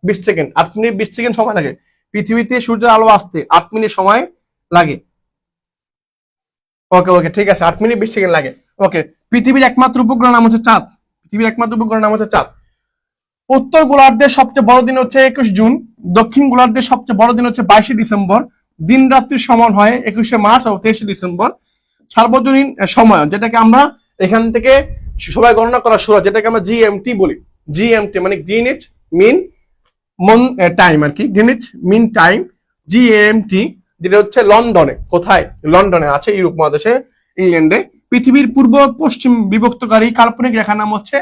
S1: 20 সেকেন্ড, 8 মিনিট 20 সেকেন্ড সময় লাগে। পৃথিবীতে সূর্যের আলো আসতে 8 মিনিট সময় লাগে। ওকে ওকে ঠিক আছে, 8 মিনিট 20 সেকেন্ড লাগে। ওকে, পৃথিবীর একমাত্র উপগ্রহ নাম হচ্ছে চাঁদ। পৃথিবীর একমাত্র উপগ্রহ নাম হচ্ছে চাঁদ। উত্তর গোলার্ধের সবচেয়ে বড় দিন হচ্ছে 21 জুন। দক্ষিণ গোলার্ধের সবচেয়ে বড় দিন হচ্ছে 22 ডিসেম্বর। দিন রাত্রির সমান হয় 21 মার্চ ও 23 ডিসেম্বর। সার্বজনীন সময় যেটাকে আমরা এখান থেকে সবাই গণনা করা শুরু হয়, যেটাকে আমরা জিএমটি বলি। জিএমটি মানে গ্রিনিচ মিন টাইম আর কি, গ্রিনিচ মিন টাইম, জিএমটি, যেটা হচ্ছে লন্ডনে। কোথায়? লন্ডনে আছে, ইউরোপ মহাদেশে, ইংল্যান্ডে। পৃথিবীর পূর্ব পশ্চিম বিভক্তকারী কাল্পনিক রেখার নাম হচ্ছে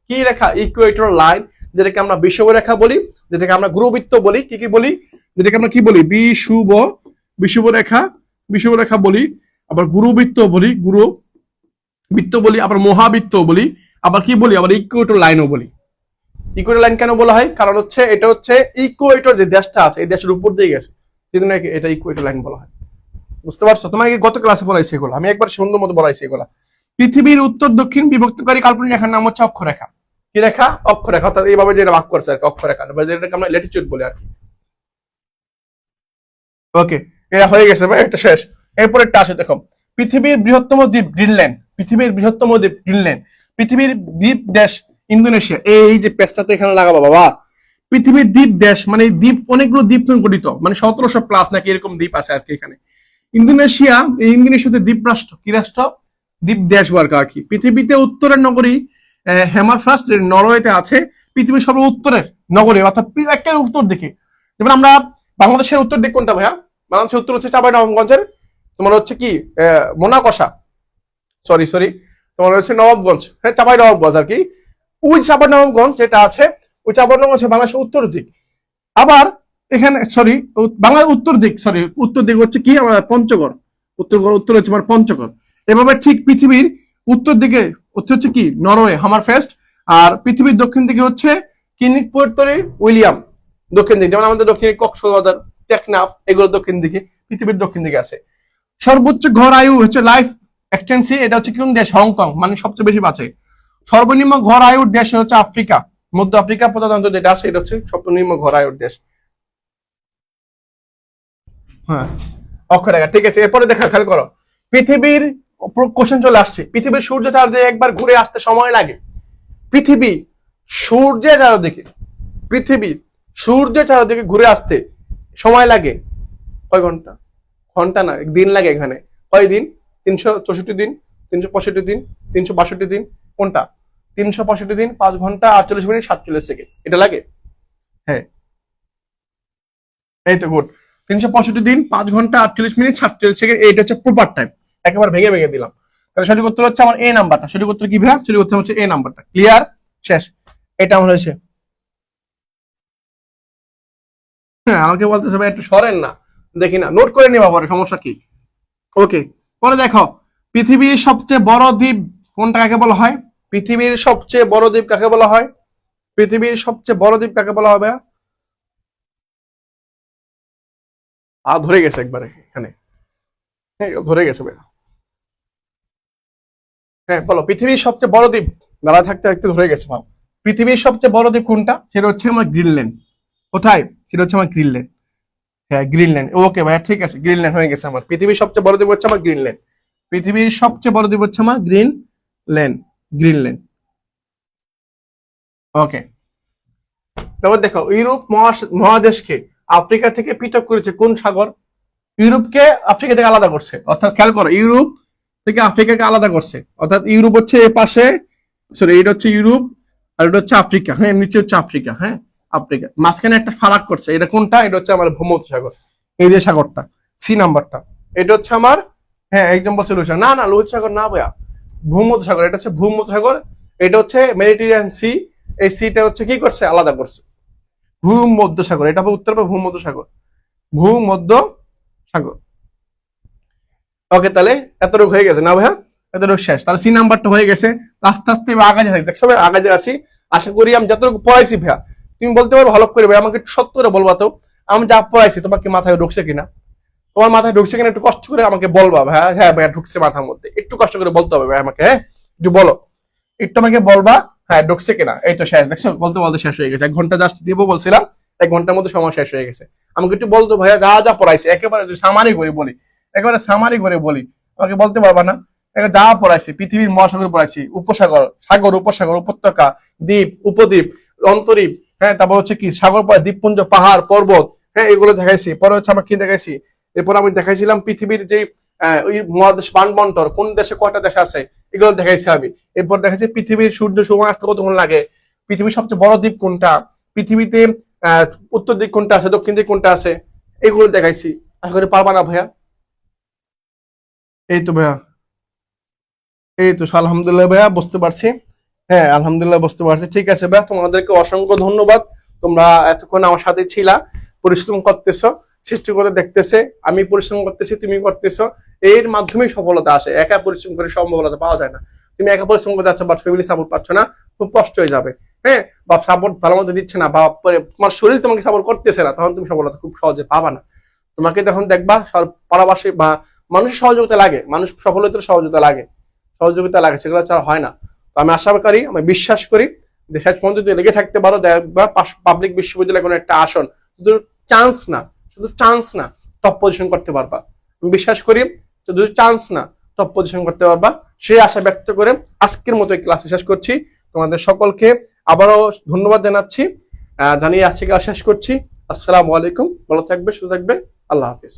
S1: কি রেখা? ইকুয়েটর লাইন, যেটাকে আমরা বিষুব রেখা বলি, যেটাকে আমরা গুরুবৃত্ত বলি। কি বলি? যেটাকে আমরা কি বলি? বিষুব রেখা বলি, আবার গুরুবৃত্ত বলি, গুরুবৃত্ত বলি, আবার মহাবৃত্ত বলি, আবার কি বলি? আবার ইকুয়েটর লাইনও বলি। ইকুয়েটর লাইন কেন বলা হয়? কারণ হচ্ছে এটা হচ্ছে ইকুয়েটর যে দেশটা আছে, এই দেশের উপর দিয়ে গেছে, সেজন্য এটা ইকুয়েটর লাইন বলা হয়। বুঝতে পারছো? তোমাকে গত ক্লাসে বলাইছি এগুলো, আমি একবার সুন্দর মতো বলাইছি এগুলা। পৃথিবীর উত্তর দক্ষিণ বিভক্তকারী কাল্পনিক রেখার নাম হচ্ছে অক্ষরেখা। কি রেখা? অক্ষরেখা। অর্থাৎ এইভাবে যেটা ভাগ করছে আর কি, অক্ষরেখা, যেটাকে আমরা ল্যাটিটিউড বলি আর কি। ওকে, এটা হয়ে গেছে ভাই, এটা শেষ। এরপরে একটা আসে, দেখো, পৃথিবীর বৃহত্তম দ্বীপ গ্রিনল্যান্ড। পৃথিবীর বৃহত্তম দ্বীপ গ্রিনল্যান্ড। পৃথিবীর দ্বীপ দেশ ইন্দোনেশিয়া। এই যে পেজটা তো এখানে লাগাবো বাবা। পৃথিবীর দ্বীপ দেশ মানে দ্বীপ, অনেকগুলো দ্বীপ গঠিত, মানে 1700 প্লাস নাকি এরকম দ্বীপ আছে আর কি এখানে। ইন্দোনেশিয়া, এই ইন্দোনেশিয়াতে দ্বীপ রাষ্ট্র। কি রাষ্ট্র? দ্বীপ দেশ বর্গ আর কি। পৃথিবীতে উত্তরের নগরী হ্যামারফাস্ট নরওয়েতে আছে। পৃথিবীর সর্ব উত্তরের নগরী, অর্থাৎ একেবারে উত্তর দিকে। যেমন আমরা বাংলাদেশের উত্তর দিক কোনটা ভাইয়া? বাংলাদেশের উত্তর হচ্ছে চাঁপাইনবাবগঞ্জের, তোমার হচ্ছে কি মোনাকষা, সরি তোমার হচ্ছে নবাবগঞ্জ, হ্যাঁ চাঁপাইনবাবগঞ্জ আর কি। ওই চাঁপাইনবাবগঞ্জ যেটা আছে, ওই চাঁপাইনবাবগঞ্জ হচ্ছে বাংলাদেশের উত্তর দিক। আবার এখানে বাংলার উত্তর দিক হচ্ছে কি? পঞ্চগড়। উত্তর হচ্ছে আমার পঞ্চগড়। এভাবে ঠিক পৃথিবীর উত্তর দিকে হচ্ছে কি? নরওয়ে, হামারফেস্ট। আর পৃথিবীর দক্ষিণ দিকে হচ্ছে পুয়ের্তো উইলিয়াম, দক্ষিণ দিকে। যেমন আমাদের দক্ষিণে কক্সবাজার, টেকনাফ, এগুলো দক্ষিণ দিকে, পৃথিবীর দক্ষিণ দিকে আছে। সর্বোচ্চ গড় আয়ু হচ্ছে লাইফ এক্সপেক্টেন্সি, এটা হচ্ছে কোন দেশ? হংকং, মানে সবচেয়ে বেশি বাঁচে। সর্বনিম্ন গড় আয়ুর দেশ হচ্ছে আফ্রিকা, মধ্য আফ্রিকা প্রজাতন্ত্র যেটা আছে, এটা হচ্ছে সর্বনিম্ন গড় আয়ুর দেশ। হ্যাঁ, অক্ষরেখা, ঠিক আছে। এরপরে দেখা, খেয়াল করো, পৃথিবীর কোশ্চেন চলে আসছে। পৃথিবীর সূর্য চারদিকে একবার ঘুরে আসতে সময় লাগে। পৃথিবী সূর্যের চারদিকে ঘুরে আসতে সময় লাগে কয় ঘন্টা? ঘন্টা না, দিন লাগে এখানে। কয় দিন? 364 দিন, 365 দিন, 362 দিন। কোনটা? 365 দিন, 5 ঘন্টা 48 মিনিট 47 সেকেন্ড, এটা লাগে। হ্যাঁ, এই তো গুড। 365 দিন, 5 ঘন্টা 48 মিনিট 47 সেকেন্ড, এইটা হচ্ছে প্রপার টাইম। একেবারে ভেঙে দিলাম। তাহলে সঠিক উত্তর হচ্ছে আমার এ নাম্বারটা। সঠিক উত্তর কি ভাইয়া? সঠিক উত্তর হচ্ছে এ নাম্বারটা। ক্লিয়ার? শেষ। এটা আমার হয়েছে। হ্যাঁ, আমাকে বলতেছে ভাই একটু সরেন না, দেখি না, নোট করে নিবা পরে, সমস্যা কি? ওকে, পরে দেখো, পৃথিবীর সবচেয়ে বড় দ্বীপ কোনটা, কাকে বলা হয়? পৃথিবীর সবচেয়ে বড় দ্বীপ কাকে বলা হয়? পৃথিবীর সবচেয়ে বড় দ্বীপ কাকে বলা হবে? ধরে গেছে একবারে এখানে। হ্যাঁ, ধরে গেছে ভাইয়া। হ্যাঁ বলো, পৃথিবীর সবচেয়ে বড় দ্বীপ। দাঁড়া থাকতে থাকতে ধরে গেছে ভাব। পৃথিবীর সবচেয়ে বড় দ্বীপ কোনটা? সেটা হচ্ছে আমার গ্রিনল্যান্ড। কোথায়? সেটা হচ্ছে আমার গ্রিনল্যান্ড। হ্যাঁ, গ্রিনল্যান্ড। ওকে ভাইয়া, ঠিক আছে, গ্রিনল্যান্ড হয়ে গেছে আমার। পৃথিবীর সবচেয়ে বড় দ্বীপ হচ্ছে আমার গ্রিনল্যান্ড। পৃথিবীর সবচেয়ে বড় দ্বীপ হচ্ছে আমার গ্রিনল্যান্ড। ওকে, তারপর দেখো, ইউরোপ মহাদেশকে আফ্রিকা থেকে পৃথক করেছে কোন সাগর? ইউরোপকে আফ্রিকা থেকে আলাদা করছে, অর্থাৎ খেয়াল করো, ইউরোপ থেকে আফ্রিকাকে আলাদা করছে, অর্থাৎ ইউরোপ হচ্ছে এ পাশে, সরি এটা হচ্ছে ইউরোপ, আর এটা হচ্ছে আফ্রিকা। হ্যাঁ, নিচে হচ্ছে আফ্রিকা। হ্যাঁ, আফ্রিকা, মাঝখানে একটা ফারাক করছে। এটা কোনটা? এটা হচ্ছে আমার ভূমধ্যসাগর, এই যে সাগরটা, সি নাম্বারটা। এটা হচ্ছে আমার, হ্যাঁ একদম বলছে লোহিত সাগর। না লোহিত সাগর না ভাইয়া, ভূমধ্যসাগর। এটা হচ্ছে ভূমধ্যসাগর, এটা হচ্ছে মেডিটেরিয়ান সি। এই সিটা হচ্ছে কি করছে? আলাদা করছে। ভূমধ্যসাগর, এটা হবে উত্তর, ভূমধ্যসাগর, ভূমধ্যসাগর। ওকে, তাহলে এতটুকু হয়ে গেছে না ভাইয়া? এতটুকু শেষ। তাহলে সি নাম্বারটা হয়ে গেছে। আস্তে আস্তে আগাতে থাকি, দেখছো ভাই, আগাতে আসি। আশা করি আমি যতটুকু পড়াইছি ভাইয়া, তুমি বলতে পারো ভালো করে ভাই, আমাকে একটু সত্য করে বলবা তো, আমি যা পড়াইছি তোমাকে মাথায় ঢুকছে কিনা? তোমার মাথায় ঢুকছে কিনা একটু কষ্ট করে আমাকে বলবা ভাইয়া। হ্যাঁ ভাইয়া, ঢুকছে মাথার মধ্যে, একটু কষ্ট করে বলতে হবে ভাই আমাকে। হ্যাঁ, একটু বলো, একটু আমাকে বলবা। হ্যাঁ ঢুকছে কিনা, এই তো শেষ, দেখছো বলতে বলতে শেষ হয়ে গেছে। 1 ঘন্টা জাস্ট দিব বলছিলাম, 1 ঘন্টার মধ্যে সময় শেষ হয়ে গেছে। আমাকে একটু বলতো ভাইয়া যা যা পড়াইছে একেবারে সামারি করে বলি, একেবারে সামারি করে বলি, আমাকে বলতে পারবা না? যা পড়াইছি, পৃথিবীর মহাসাগর পড়াইছি, উপসাগর, সাগর, উপসাগর, উপত্যকা, দ্বীপ, উপদ্বীপ, অন্তরীপ, হ্যাঁ তারপর হচ্ছে কি সাগর, দ্বীপপুঞ্জ, পাহাড়, পর্বত, হ্যাঁ এগুলো দেখাইছি। পরে হচ্ছে আমার কি দেখাইছি, এরপর আমি দেখাইছিলাম পৃথিবীর যে ওই মহাদেশ বানবন্টর, কোন দেশে কয়টা দেশ আছে এগুলো দেখাইছি আমি। এরপর দেখাইছি পৃথিবীর সূর্য সময় আসতে কতক্ষণ লাগে, পৃথিবীর সবচেয়ে বড় দ্বীপ কোনটা, পৃথিবীতে উত্তর দিক কোনটা আছে, দক্ষিণ দিক কোনটা আছে, এগুলো দেখাইছি। আশা করি পারবা না ভাইয়া? এই তো ভাইয়া, এই তো আলহামদুলিল্লাহ ভাইয়া বুঝতে পারছি। হ্যাঁ আলহামদুলিল্লাহ বুঝতে পারছি। ঠিক আছে ভাইয়া, তোমাদেরকে অসংখ্য ধন্যবাদ। তোমরা এতক্ষণ আমার সাথে ছিলা, পরিশ্রম করতেছো, সৃষ্টি করে দেখতেছে, আমি পরিশ্রম করতেছি, তুমি করতেছো, এর মাধ্যমেই সফলতা আসে। একা পরিশ্রম করে সফলতা পাওয়া যায় না। তুমি একা পরিশ্রম করতে যাচ্ছ বাট ফ্যামিলি সাপোর্ট পাচ্ছ না, খুব কষ্ট হয়ে যাবে। হ্যাঁ, বা সাপোর্ট ভালো মতো দিচ্ছে না, বা তোমার শরীর তোমাকে সাপোর্ট করতেছে না, তখন তুমি সফলতা খুব সহজে পাবা না। তোমাকে তখন দেখবা পাড়াবাসী বা মানুষের সহযোগিতা লাগে, মানুষ সফল হতে সহযোগিতা লাগে, সহযোগিতা লাগে, সেগুলো ছাড়া হয় না। তো আমি আশা করি, আমি বিশ্বাস করি যে শেষ পর্যন্ত যদি লেগে থাকতে পারো, দেখবা পাবলিক বিশ্ববিদ্যালয়ে কোনো একটা আসন, শুধু চান্স না, শুধু চান্স না, টপ পজিশন করতে পারবা। আমি বিশ্বাস করি শুধু চান্স না, টপ পজিশন করতে পারবা। সেই আশা ব্যক্ত করে আজকের মতো এই ক্লাস শেষ করছি। তোমাদের সকলকে আবারও ধন্যবাদ জানাচ্ছি, জানিয়ে আজকে ক্লাস শেষ করছি। আসসালামু আলাইকুম, ভালো থাকবে, সুস্থ থাকবে, আল্লাহ হাফিজ।